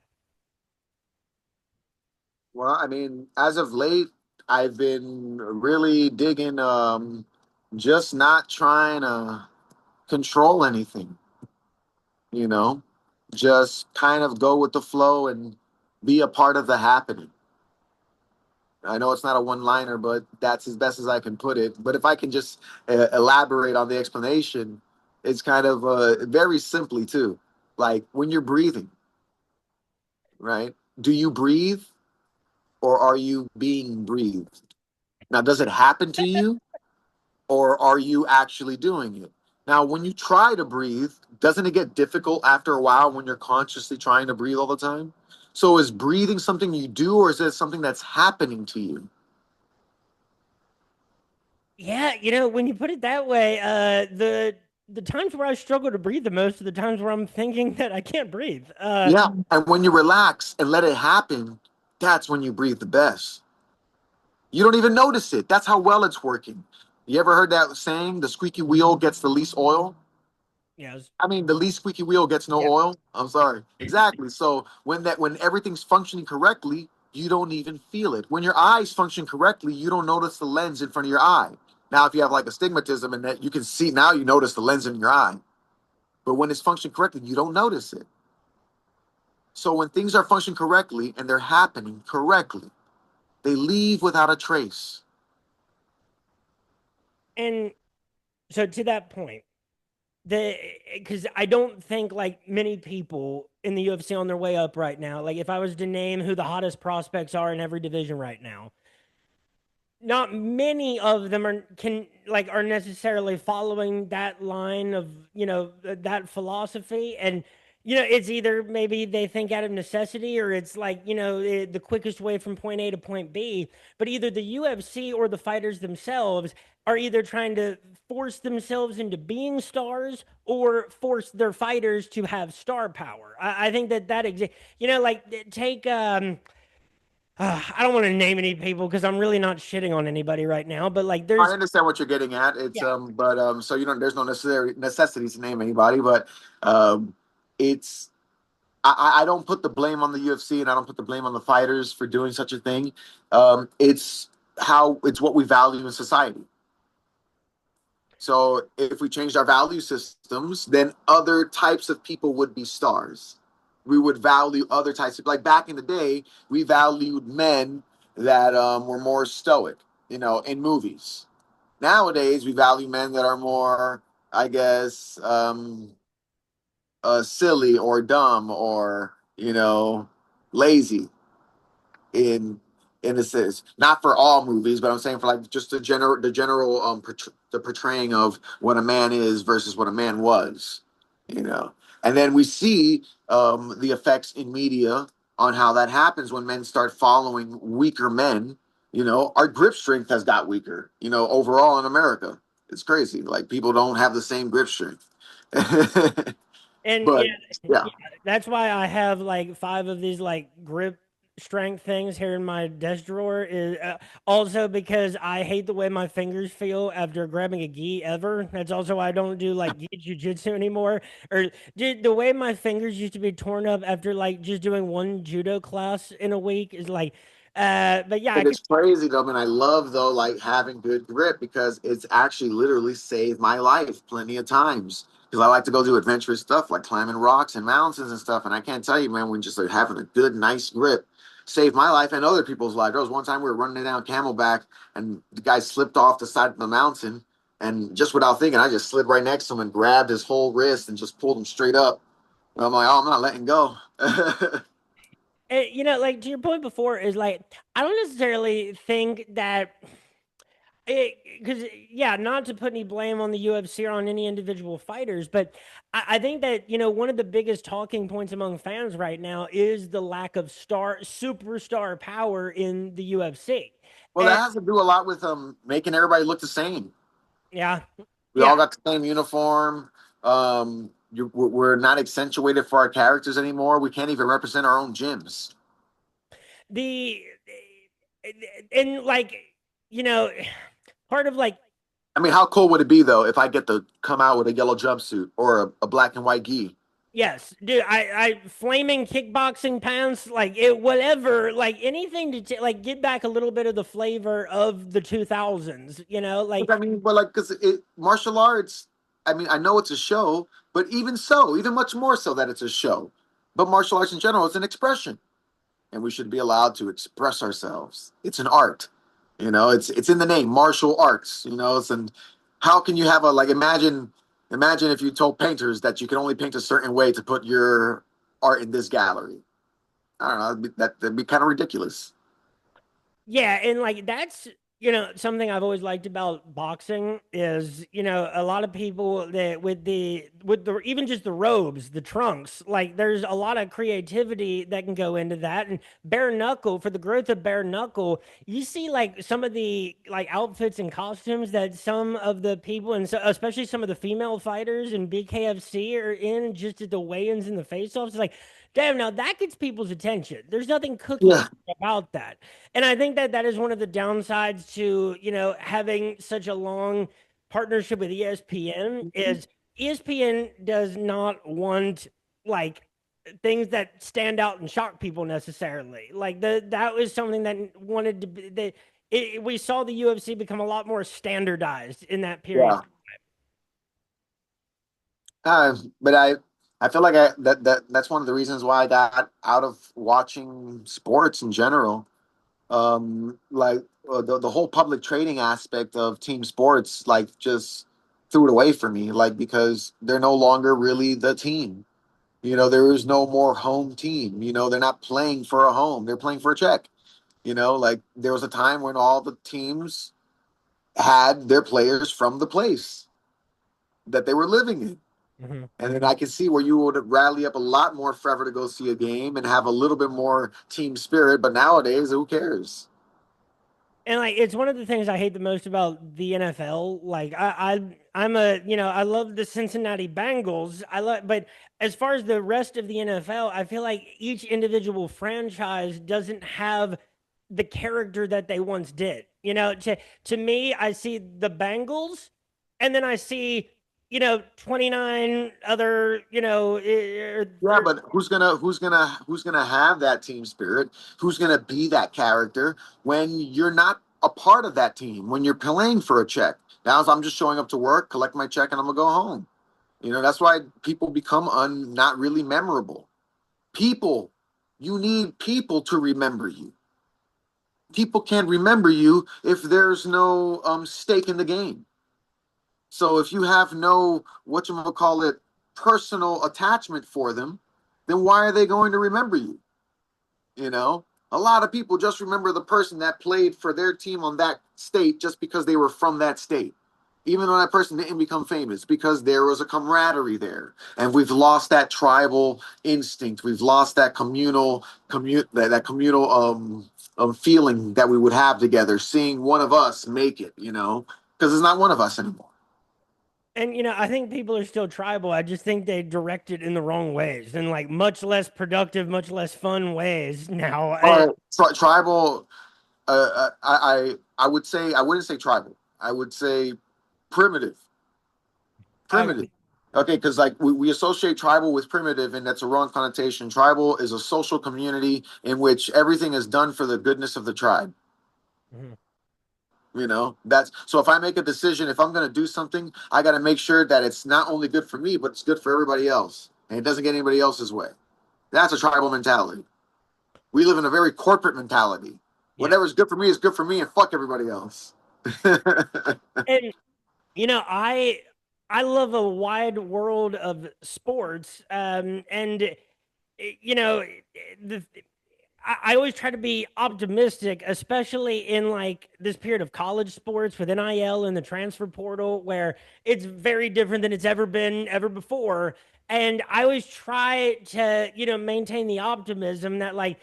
Well, I mean, as of late, I've been really digging just not trying to control anything, you know, just kind of go with the flow and be a part of the happening. I know it's not a one liner, but that's as best as I can put it. But if I can just elaborate on the explanation, it's kind of very simply, too. Like when you're breathing, right? Do you breathe or are you being breathed? Now, does it happen to you or are you actually doing it? Now, when you try to breathe, doesn't it get difficult after a while when you're consciously trying to breathe all the time? So, is breathing something you do or is it something that's happening to you? Yeah, when you put it that way, the times where I struggle to breathe the most are the times where I'm thinking that I can't breathe. Yeah. And when you relax and let it happen, that's when you breathe the best. You don't even notice it. That's how well it's working. You ever heard that saying, the squeaky wheel gets the least oil? Yes. I mean, the least squeaky wheel gets no Yeah. oil. I'm sorry. Exactly. So when everything's functioning correctly, you don't even feel it. When your eyes function correctly, you don't notice the lens in front of your eye. Now, if you have like astigmatism and that you can see now, you notice the lens in your eye. But when it's functioning correctly, you don't notice it. So when things are functioning correctly and they're happening correctly, they leave without a trace. And so to that point, the because I don't think like many people in the UFC on their way up right now. Like if I was to name who the hottest prospects are in every division right now, not many of them are necessarily following that line of that philosophy. And it's either maybe they think out of necessity or it's like the quickest way from point A to point B. But either the UFC or the fighters themselves are either trying to force themselves into being stars or force their fighters to have star power. I think that exists. Like take I don't want to name any people because I'm really not shitting on anybody right now, but like I there's understand what you're getting at. It's yeah. but so you know, there's no necessary necessity to name anybody, but um, it's I don't put the blame on the UFC and I don't put the blame on the fighters for doing such a thing. It's how it's what we value in society. So if we changed our value systems, then other types of people would be stars. We would value other types of like back in the day, we valued men that were more stoic, you know, in movies. Nowadays, we value men that are more, I guess, silly or dumb or lazy in a sense. Not for all movies, but I'm saying for like just the general the portraying of what a man is versus what a man was, you know. And then we see the effects in media on how that happens when men start following weaker men. You know, our grip strength has got weaker. You know, overall in America, it's crazy. Like people don't have the same grip strength. And But yeah, yeah, that's why I have like five of these like grip strength things here in my desk drawer. Is also because I hate the way my fingers feel after grabbing a gi ever. That's also why I don't do like gi jujitsu anymore. Or dude, the way my fingers used to be torn up after like just doing one judo class in a week is like. But yeah, I and could. it's crazy though, and I love though like having good grip because it's actually literally saved my life plenty of times. Because I like to go do adventurous stuff like climbing rocks and mountains and stuff. And I can't tell you, man, when just like having a good, nice grip saved my life and other people's lives. There was one time we were running down Camelback and the guy slipped off the side of the mountain. And just without thinking, I just slid right next to him and grabbed his whole wrist and just pulled him straight up. And I'm like, oh, I'm not letting go. Like to your point before is like I don't necessarily think that Because yeah, not to put any blame on the UFC or on any individual fighters, but I think that one of the biggest talking points among fans right now is the lack of superstar power in the UFC. Well, And that has to do a lot with making everybody look the same. yeah, We all yeah, got the same uniform. We're not accentuated for our characters anymore. We can't even represent our own gyms. the and like you know, part of like I mean, how cool would it be though if I get to come out with a yellow jumpsuit or a black and white gi? yes, dude, I flaming kickboxing pants, like it, whatever, like anything to like get back a little bit of the flavor of the 2000s, like I mean, but like, because martial arts, I mean, I know it's a show, but even so, even much more so that it's a show. But martial arts in general is an expression, and we should be allowed to express ourselves. It's an art, it's in the name, martial arts. And how can you have a like imagine if you told painters that you can only paint a certain way to put your art in this gallery. I don't know, that'd be kind of ridiculous. yeah, and like that's something I've always liked about boxing is a lot of people that with the even just the robes, the trunks, like there's a lot of creativity that can go into that. And bare knuckle, for the growth of bare knuckle, you see like some of the like outfits and costumes that some of the people and so, especially some of the female fighters in BKFC are in just at the weigh-ins and the face-offs. It's like, damn, now that gets people's attention. There's nothing cookie Yeah, cutter about that. And I think that that is one of the downsides to, having such a long partnership with ESPN is ESPN does not want like things that stand out and shock people necessarily. Like that was something that wanted to be that we saw the UFC become a lot more standardized in that period. yeah. But I feel like that's one of the reasons why I got out of watching sports in general. Like the whole public trading aspect of team sports, like just threw it away for me. Like because they're no longer really the team. There is no more home team. They're not playing for a home; they're playing for a check. Like there was a time when all the teams had their players from the place that they were living in. Mhm. And then I can see where you would rally up a lot more forever to go see a game and have a little bit more team spirit. But nowadays, who cares? And like it's one of the things I hate the most about the NFL. Like I'm I love the Cincinnati Bengals. I love but as far as the rest of the NFL, I feel like each individual franchise doesn't have the character that they once did. To me, I see the Bengals and then I see 29 other, Yeah, but who's gonna have that team spirit? Who's gonna be that character when you're not a part of that team? When you're playing for a check? Now I'm just showing up to work, collect my check, and I'm gonna go home. That's why people become not really memorable. People, you need people to remember you. People can't remember you if there's no stake in the game. So if you have no what you call it personal attachment for them, then why are they going to remember you? You know, a lot of people just remember the person that played for their team on that state just because they were from that state. Even though that person didn't become famous, because there was a camaraderie there, and we've lost that tribal instinct. We've lost that that communal feeling that we would have together, seeing one of us make it. Because it's not one of us anymore. And I think people are still tribal. I just think they direct it in the wrong ways and like much less productive, much less fun ways now. Tribal. I would say I wouldn't say tribal. I would say primitive. Primitive. Okay. Okay, because like we associate tribal with primitive, and that's a wrong connotation. Tribal is a social community in which everything is done for the goodness of the tribe. Mhm. That's so if I make a decision, if I'm going to do something, I got to make sure that it's not only good for me, but it's good for everybody else, and it doesn't get anybody else's way. That's a tribal mentality. We live in a very corporate mentality. Yeah. Whatever's good for me is good for me, and fuck everybody else. And I love a wide world of sports. And you know, the I always try to be optimistic, especially in like this period of college sports with NIL and the transfer portal, where it's very different than it's ever been ever before. And I always try to, maintain the optimism that like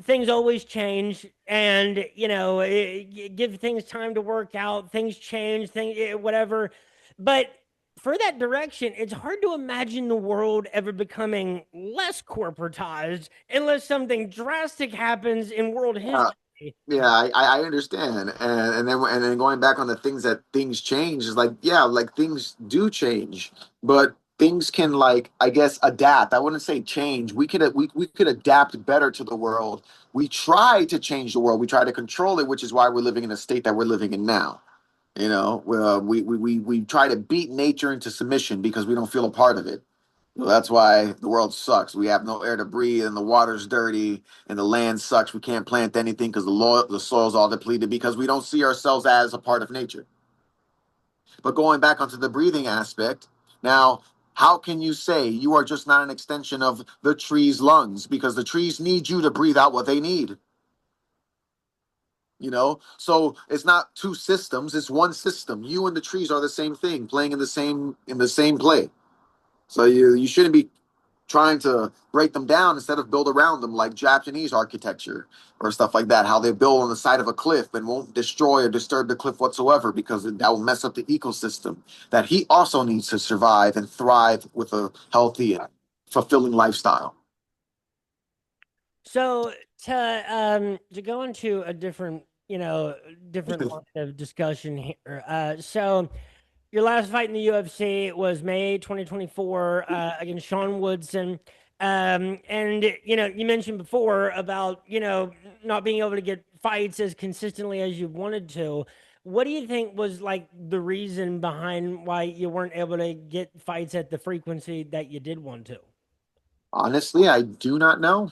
things always change, and give things time to work out. Things change, whatever. But for that direction, it's hard to imagine the world ever becoming less corporatized unless something drastic happens in world Uh, history. yeah, I understand, and then going back on the things that things change is like, yeah, like things do change, but things can, like, I guess, adapt. I wouldn't say change. We could adapt better to the world. We try to change the world. We try to control it, which is why we're living in the state that we're living in now. We try to beat nature into submission because we don't feel a part of it. That's why the world sucks. We have no air to breathe, and the water's dirty, and the land sucks. We can't plant anything because the soil's all depleted because we don't see ourselves as a part of nature. But going back onto the breathing aspect, now, how can you say you are just not an extension of the tree's lungs? Because the trees need you to breathe out what they need. So it's not two systems; it's one system. You and the trees are the same thing, playing in the same play. So you shouldn't be trying to break them down instead of build around them like Japanese architecture or stuff like that. How they build on the side of a cliff and won't destroy or disturb the cliff whatsoever because that will mess up the ecosystem that he also needs to survive and thrive with a healthy and fulfilling lifestyle. So to go into a different line of discussion here. So your last fight in the UFC was May 2024 against Sean Woodson. And you mentioned before about not being able to get fights as consistently as you wanted to. What do you think was like the reason behind why you weren't able to get fights at the frequency that you did want to? Honestly, I do not know.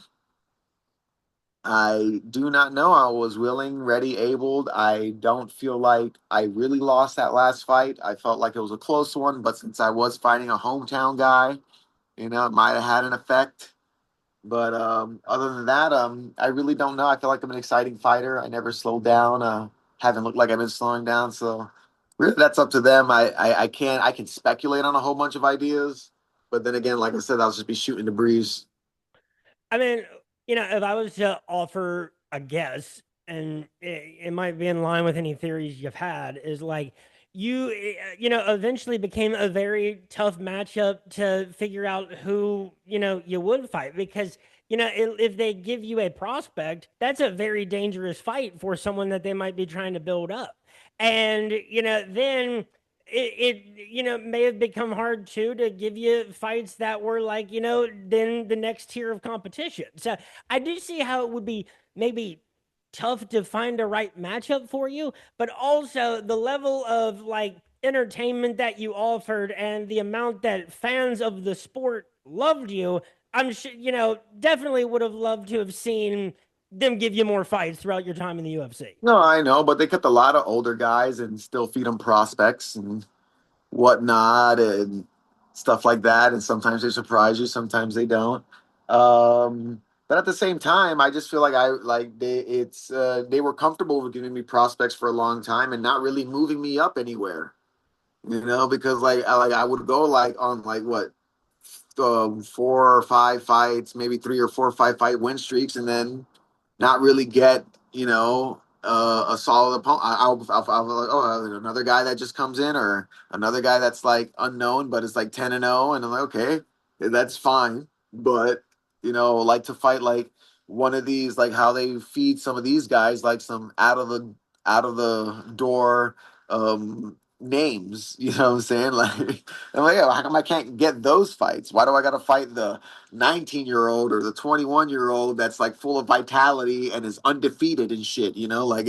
I do not know. I was willing, ready, able. I don't feel like I really lost that last fight. I felt like it was a close one, but since I was fighting a hometown guy, it might have had an effect. But other than that, I really don't know. I feel like I'm an exciting fighter. I never slowed down. Haven't looked like I've been slowing down. So really, that's up to them. I can't. I can speculate on a whole bunch of ideas, but then again, like I said, I'll just be shooting the breeze. I mean, if I was to offer a guess, and it might be in line with any theories you've had, is like eventually became a very tough matchup to figure out who, you would fight because, if they give you a prospect, that's a very dangerous fight for someone that they might be trying to build up. And, then it may have become hard too to give you fights that were like then the next tier of competition. So I do see how it would be maybe tough to find a right matchup for you, but also the level of like entertainment that you offered and the amount that fans of the sport loved you, I'm sure definitely would have loved to have seen them give you more fights throughout your time in the UFC. No, I know, but they kept a lot of older guys and still feed them prospects and whatnot and stuff like that. And sometimes they surprise you, sometimes they don't. But at the same time, I just feel like they were comfortable with giving me prospects for a long time and not really moving me up anywhere. Because I would go like on like what 4 or 5 fights, maybe 3 or 4 or 5 fight win streaks, and then not really get a solid opponent. I'll be like, oh, another guy that just comes in, or another guy that's like unknown, but it's like 10-0, and I'm like, okay, that's fine. But like to fight like one of these, like how they feed some of these guys, like some out of the door names. You know what I'm saying? Like, I'm like, yeah, how come I can't get those fights? Why do I got to fight the 19-year-old or the 21-year-old that's like full of vitality and is undefeated and shit? Like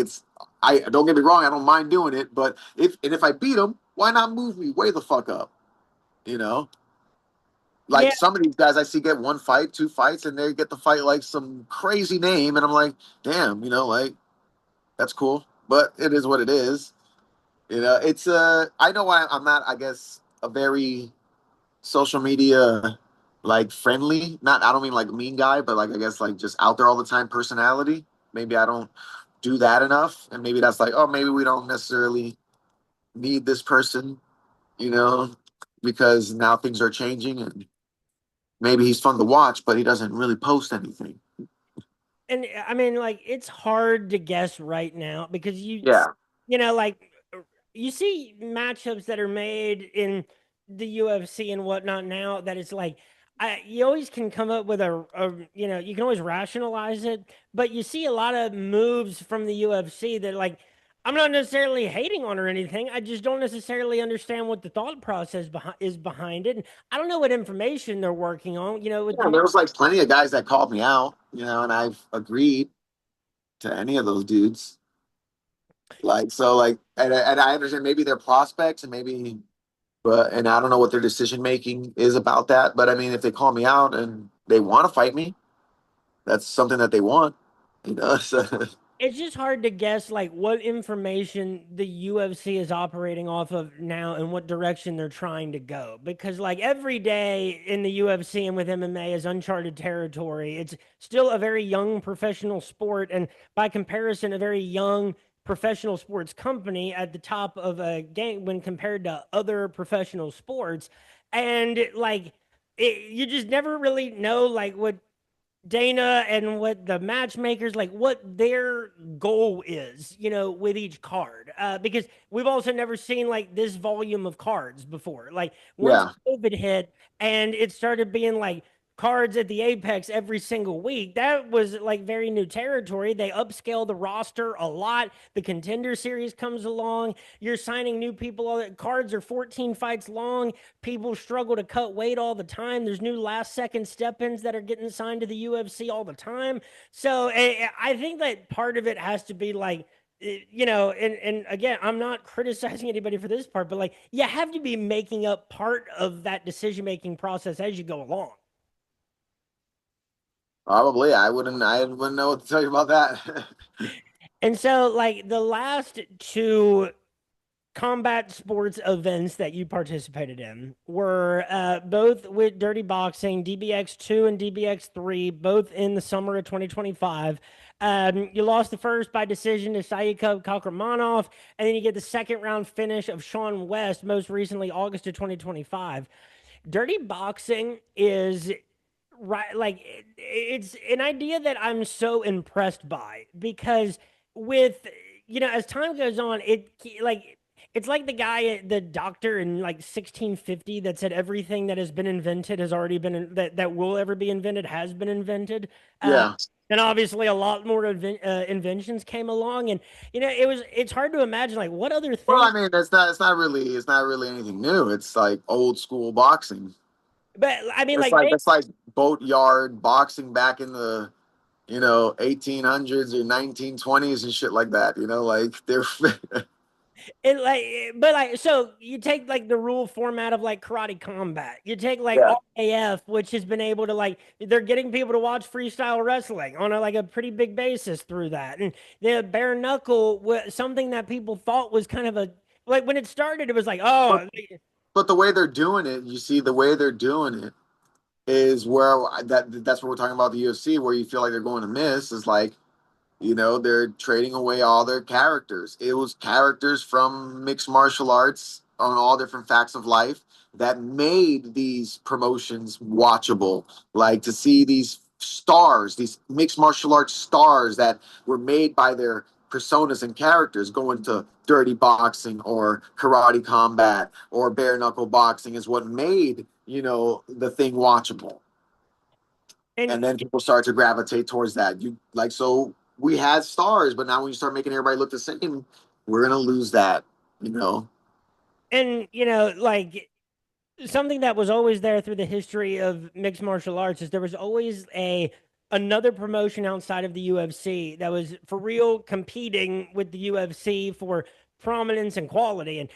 I don't get me wrong, I don't mind doing it, but if I beat them, why not move me way the fuck up? You know, Yeah, like some of these guys I see get 1 fight, 2 fights, and they get to fight like some crazy name, and I'm like, damn, like that's cool, but it is what it is. It's I know I'm not, I guess, a very social media like friendly. Not, I don't mean like mean guy, but like I guess like just out there all the time personality. Maybe I don't do that enough, and maybe that's like, oh, maybe we don't necessarily need this person, you know, because now things are changing, and maybe he's fun to watch, but he doesn't really post anything. And I mean, like, it's hard to guess right now because Yeah, like, you see matchups that are made in the UFC and whatnot now that it's like, you always can come up with you can always rationalize it, but you see a lot of moves from the UFC that, like, I'm not necessarily hating on or anything. I just don't necessarily understand what the thought process is behind it. And I don't know what information they're working on, with yeah. the There was like plenty of guys that called me out, and I've agreed to any of those dudes. Like so, like, and I understand maybe they're prospects, and maybe, but and I don't know what their decision making is about that. But I mean, if they call me out and they want to fight me, that's something that they want, So, it's just hard to guess like what information the UFC is operating off of now and what direction they're trying to go. Because like every day in the UFC and with MMA is uncharted territory. It's still a very young professional sport, and by comparison, a very young professional sports company at the top of a game when compared to other professional sports. And like you just never really know like what Dana and what the matchmakers like what their goal is, with each card. Because we've also never seen like this volume of cards before. Like once yeah. COVID hit and it started being like cards at the Apex every single week, that was like very new territory. They upscale the roster a lot. The contender series comes along. You're signing new people. All that cards are 14 fights long. People struggle to cut weight all the time. There's new last second step ins that are getting signed to the UFC all the time. So I think that part of it has to be like, and again, I'm not criticizing anybody for this part, but like, you have to be making up part of that decision making process as you go along. Probably, I wouldn't know what to tell you about that. And so, like, the last two combat sports events that you participated in were both with Dirty Boxing, DBX2 and DBX3, both in the summer of 2025. You lost the first by decision to Saikov Kakramanov, and then you get the second round finish of Sean West, most recently August of 2025. Dirty Boxing is right, like it's an idea that I'm so impressed by because with as time goes on, it's like the guy, the doctor in like 1650 that said everything that has been invented has already been that will ever be invented has been invented. Uh, Yeah. and obviously, a lot more inventions came along, and it's hard to imagine like what other Well, thing. I mean, it's not really anything new. It's like old school boxing. But I mean, It's like like it's like boatyard boxing back in the 1800s or 1920s and shit like that. Like they're it like, but like, so you take like the rule format of like karate combat. You take like yeah. RAF, which has been able to like, they're getting people to watch freestyle wrestling on like a pretty big basis through that. And the bare knuckle was something that people thought was kind of a like when it started, it was like, But oh, but the way they're doing it, you see, the way they're doing it is where that's what we're talking about the UFC, where you feel like they're going to miss is like they're trading away all their characters. It was characters from mixed martial arts on all different facts of life that made these promotions watchable. Like to see these stars, these mixed martial arts stars that were made by their personas and characters going to dirty boxing or karate combat or bare knuckle boxing is what made, the thing watchable, and and then people start to gravitate towards that. You like so we had stars, but now when you start making everybody look the same, we're gonna lose that. You know, like something that was always there through the history of mixed martial arts is there was always a another promotion outside of the UFC that was for real competing with the UFC for prominence and quality. And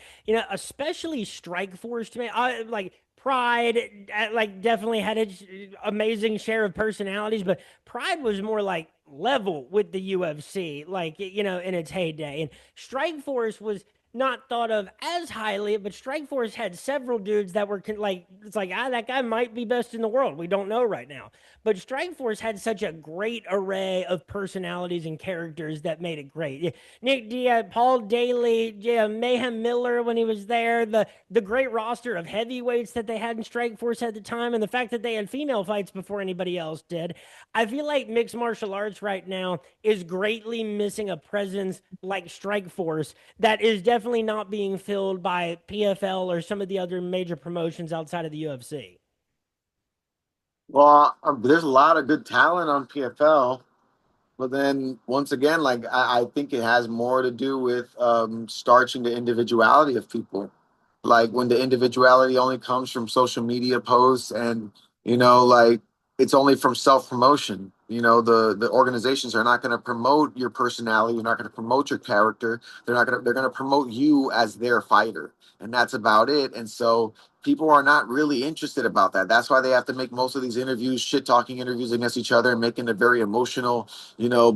especially Strike Force to me, I like Pride, like definitely had its amazing share of personalities, but Pride was more like level with the UFC, like in its heyday. And Strike Force was not thought of as highly, but Strikeforce had several dudes that were like, it's like, that guy might be best in the world. We don't know right now. But Strikeforce had such a great array of personalities and characters that made it great. Nick Diaz, Paul Daly, yeah, Mayhem Miller when he was there, the great roster of heavyweights that they had in Strikeforce at the time, and the fact that they had female fights before anybody else did. I feel like mixed martial arts right now is greatly missing a presence like Strikeforce that is definitely not being filled by PFL or some of the other major promotions outside of the UFC. Well, there's a lot of good talent on PFL. But then once again, like I think it has more to do with starching the individuality of people. Like when the individuality only comes from social media posts and like it's only from self promotion. The organizations are not going to promote your personality. They're not going to promote your character. They're going to promote you as their fighter, and that's about it. And so people are not really interested about that. That's why they have to make most of these interviews, shit talking interviews against each other and making it very emotional,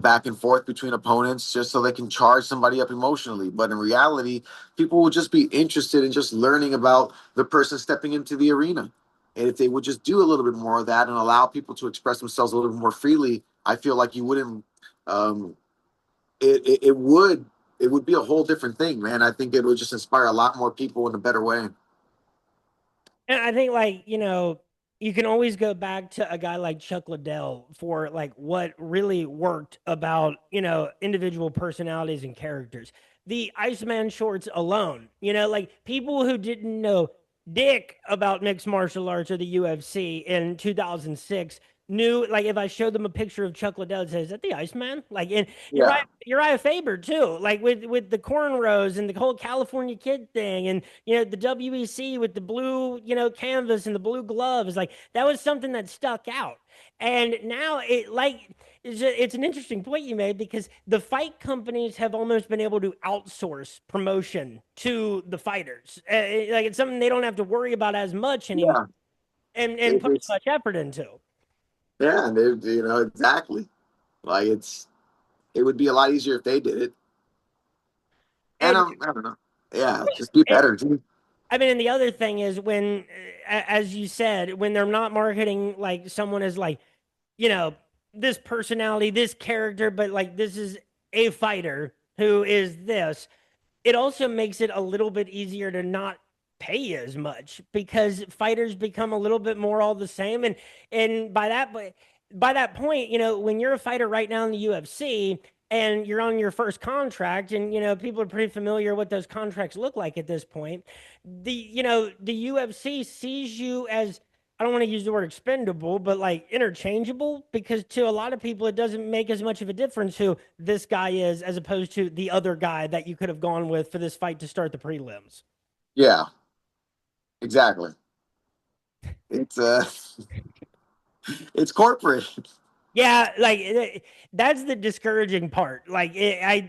back and forth between opponents just so they can charge somebody up emotionally. But in reality, people will just be interested in just learning about the person stepping into the arena. And if they would just do a little bit more of that and allow people to express themselves a little bit more freely, I feel like you wouldn't. Um, it would be a whole different thing, man. I think it would just inspire a lot more people in a better way. And I think, like, you can always go back to a guy like Chuck Liddell for like what really worked about, individual personalities and characters. The Iceman shorts alone, like people who didn't know dick about mixed martial arts or the UFC in 2006 knew, like, if I showed them a picture of Chuck Liddell, say, is that the Iceman? Like, and Yeah, Uriah Faber too, like with the cornrows and the whole California Kid thing, and the WEC with the blue canvas and the blue gloves, like that was something that stuck out. And now it's an interesting point you made because the fight companies have almost been able to outsource promotion to the fighters. Like it's something they don't have to worry about as much anymore, yeah, and it, put as it's much effort into. yeah, and exactly. Like it would be a lot easier if they did it. And And, I don't know. Yeah, just be and better, dude. I mean, and the other thing is when, as you said, when they're not marketing like someone as like, you know, this personality, this character, but like this is a fighter who is this, it also makes it a little bit easier to not pay as much because fighters become a little bit more all the same. And by that point, when you're a fighter right now in the UFC and you're on your first contract, and people are pretty familiar what those contracts look like at this point, the UFC sees you as, I don't want to use the word expendable, but like interchangeable, because to a lot of people, it doesn't make as much of a difference who this guy is as opposed to the other guy that you could have gone with for this fight to start the prelims. Yeah, exactly. It's it's corporate. Yeah, like that's the discouraging part. Like it'll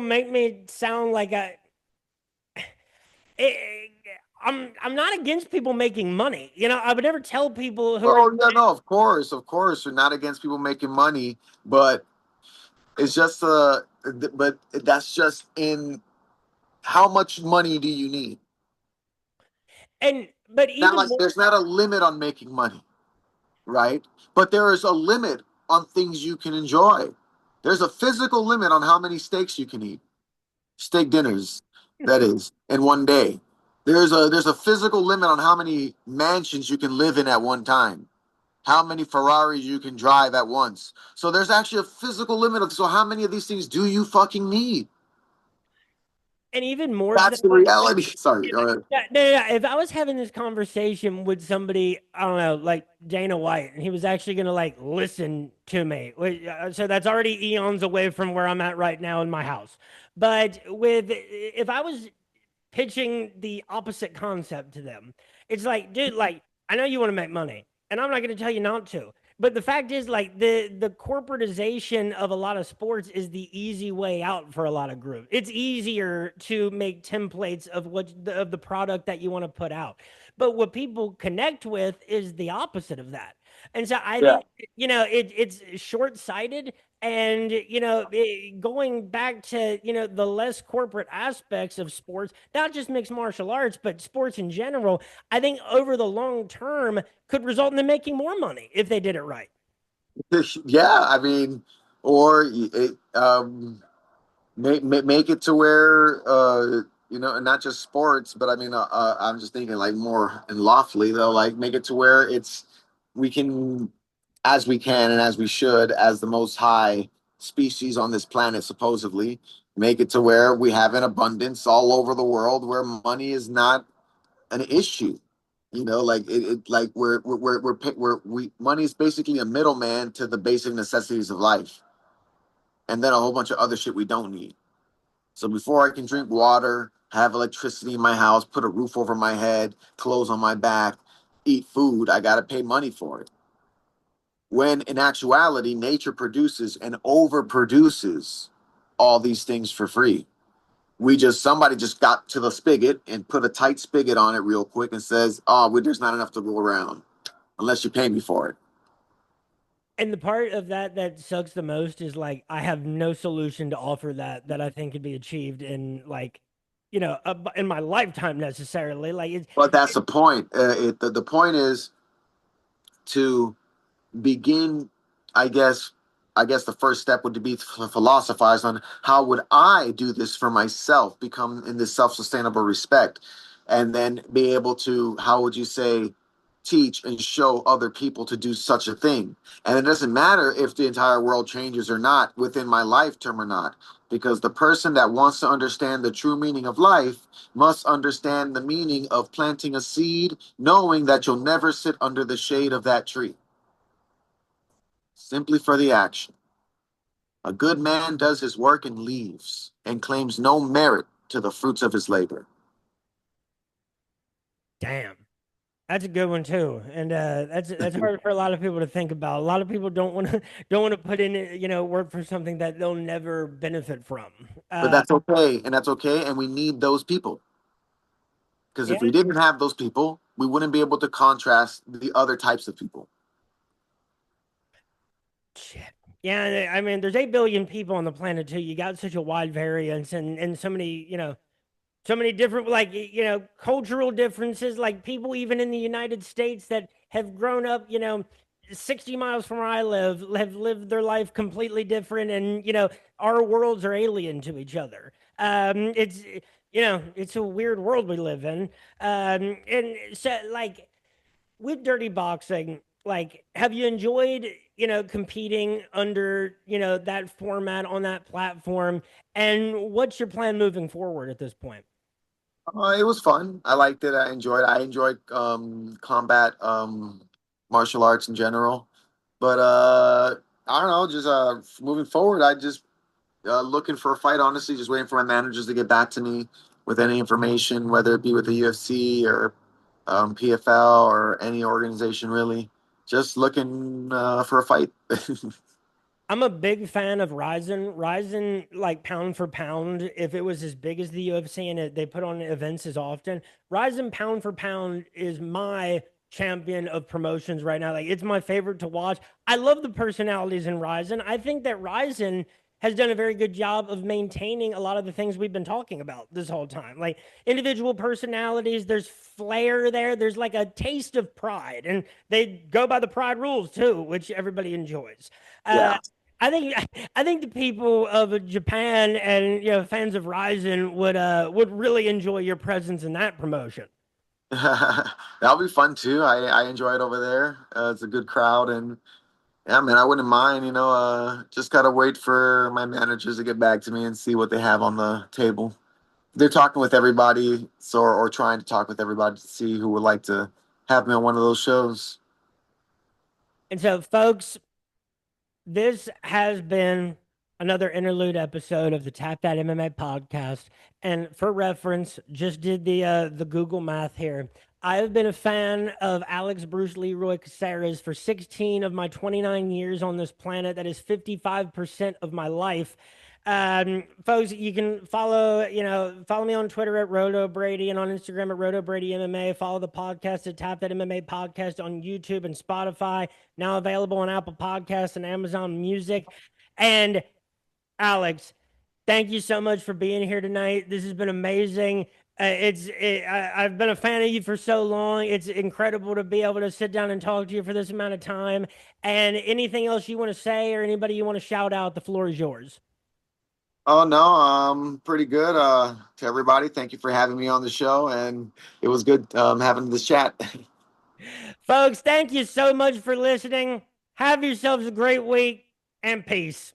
make me sound like it, I'm not against people making money. I would never tell people who are. Oh yeah, no, of course, we're not against people making money, but it's just but that's just in how much money do you need? And but Not even like more. there's not a limit on making money, right? But there is a limit on things you can enjoy. There's a physical limit on how many steaks you can eat. Steak dinners, that is, in one day. There's a physical limit on how many mansions you can live in at one time, how many Ferraris you can drive at once. So there's actually a physical limit of so how many of these things do you fucking need? And even more to That's that the point, reality. Sorry, if, go ahead. yeah, no, no, no, if I was having this conversation with somebody, I don't know, like Dana White, and he was actually going to like listen to me, so that's already eons away from where I'm at right now in my house. But if I was pitching the opposite concept to them, it's like, dude, like I know you want to make money, and I'm not going to tell you not to. But the fact is, like the corporatization of a lot of sports is the easy way out for a lot of groups. It's easier to make templates of of the product that you want to put out. But what people connect with is the opposite of that. And so I Yeah. think it's short sighted And, going back to, the less corporate aspects of sports, not just mixed martial arts, but sports in general, I think over the long term could result in them making more money if they did it right. Yeah, I mean, or make it to where not just sports, but I mean, I'm just thinking like more and lawfully though, like make it to where it's we can, as we can and as we should, as the most high species on this planet, supposedly, make it to where we have an abundance all over the world where money is not an issue. Like like money is basically a middleman to the basic necessities of life, and then a whole bunch of other shit we don't need. So before I can drink water, have electricity in my house, put a roof over my head, clothes on my back, eat food, I got to pay money for it. When in actuality, nature produces and overproduces all these things for free. Somebody just got to the spigot and put a tight spigot on it real quick and says, oh, there's not enough to go around unless you pay me for it. And the part of that that sucks the most is like I have no solution to offer that I think could be achieved in like, in my lifetime necessarily. Like But that's the point. The point is to begin, I guess, the first step would be to philosophize on how would I do this for myself, become in this self-sustainable respect, and then be able to, how would you say, teach and show other people to do such a thing. And it doesn't matter if the entire world changes or not within my lifetime or not, because the person that wants to understand the true meaning of life must understand the meaning of planting a seed, knowing that you'll never sit under the shade of that tree simply for the action. A good man does his work and leaves, and claims no merit to the fruits of his labor. damn. That's a good one too, and that's hard for a lot of people to think about. A lot of people don't want to put in work for something that they'll never benefit from. But that's okay, and that's okay, and we need those people. Because Yeah, if we didn't have those people, we wouldn't be able to contrast the other types of people. shit. Yeah, I mean, there's 8 billion people on the planet too. You got such a wide variance and so many so many different like cultural differences. Like people even in the United States that have grown up 60 miles from where I live have lived their life completely different, and our worlds are alien to each other. It's a weird world we live in. And so like with dirty boxing, like have you enjoyed competing under that format on that platform, and what's your plan moving forward at this point? It was fun. I liked it. I enjoyed combat, martial arts in general. But I don't know. Just moving forward, I just looking for a fight. Honestly, just waiting for my managers to get back to me with any information, whether it be with the UFC or PFL or any organization really. Just looking for a fight. I'm a big fan of Ryzen. Ryzen, like pound for pound, if it was as big as the UFC and they put on events as often, Ryzen pound for pound is my champion of promotions right now. Like it's my favorite to watch. I love the personalities in Ryzen. I think that Ryzen has done a very good job of maintaining a lot of the things we've been talking about this whole time. Like individual personalities, there's flair there, there's like a taste of pride, and they go by the pride rules too, which everybody enjoys. Uh, Yeah. I think I think the people of Japan and fans of Ryzen would really enjoy your presence in that promotion. That'll be fun too. I enjoy it over there. It's a good crowd, and yeah, man, I wouldn't mind. Just gotta wait for my managers to get back to me and see what they have on the table. They're talking with everybody, or trying to talk with everybody to see who would like to have me on one of those shows. And so, folks, this has been another interlude episode of the Tap That MMA podcast. And for reference, just did the Google math here. I have been a fan of Alex Bruce Leeroy Caceres for 16 of my 29 years on this planet. That is 55% of my life. Folks, you can follow me on Twitter at RotoBrady and on Instagram at RotoBrady MMA. Follow the podcast at Tap That MMA Podcast on YouTube and Spotify. Now available on Apple Podcasts and Amazon Music. And Alex, thank you so much for being here tonight. This has been amazing. I've been a fan of you for so long. It's incredible to be able to sit down and talk to you for this amount of time. And anything else you want to say or anybody you want to shout out, the floor is yours. Oh no, pretty good. To everybody, thank you for having me on the show, and it was good having this chat. Folks, thank you so much for listening. Have yourselves a great week and peace.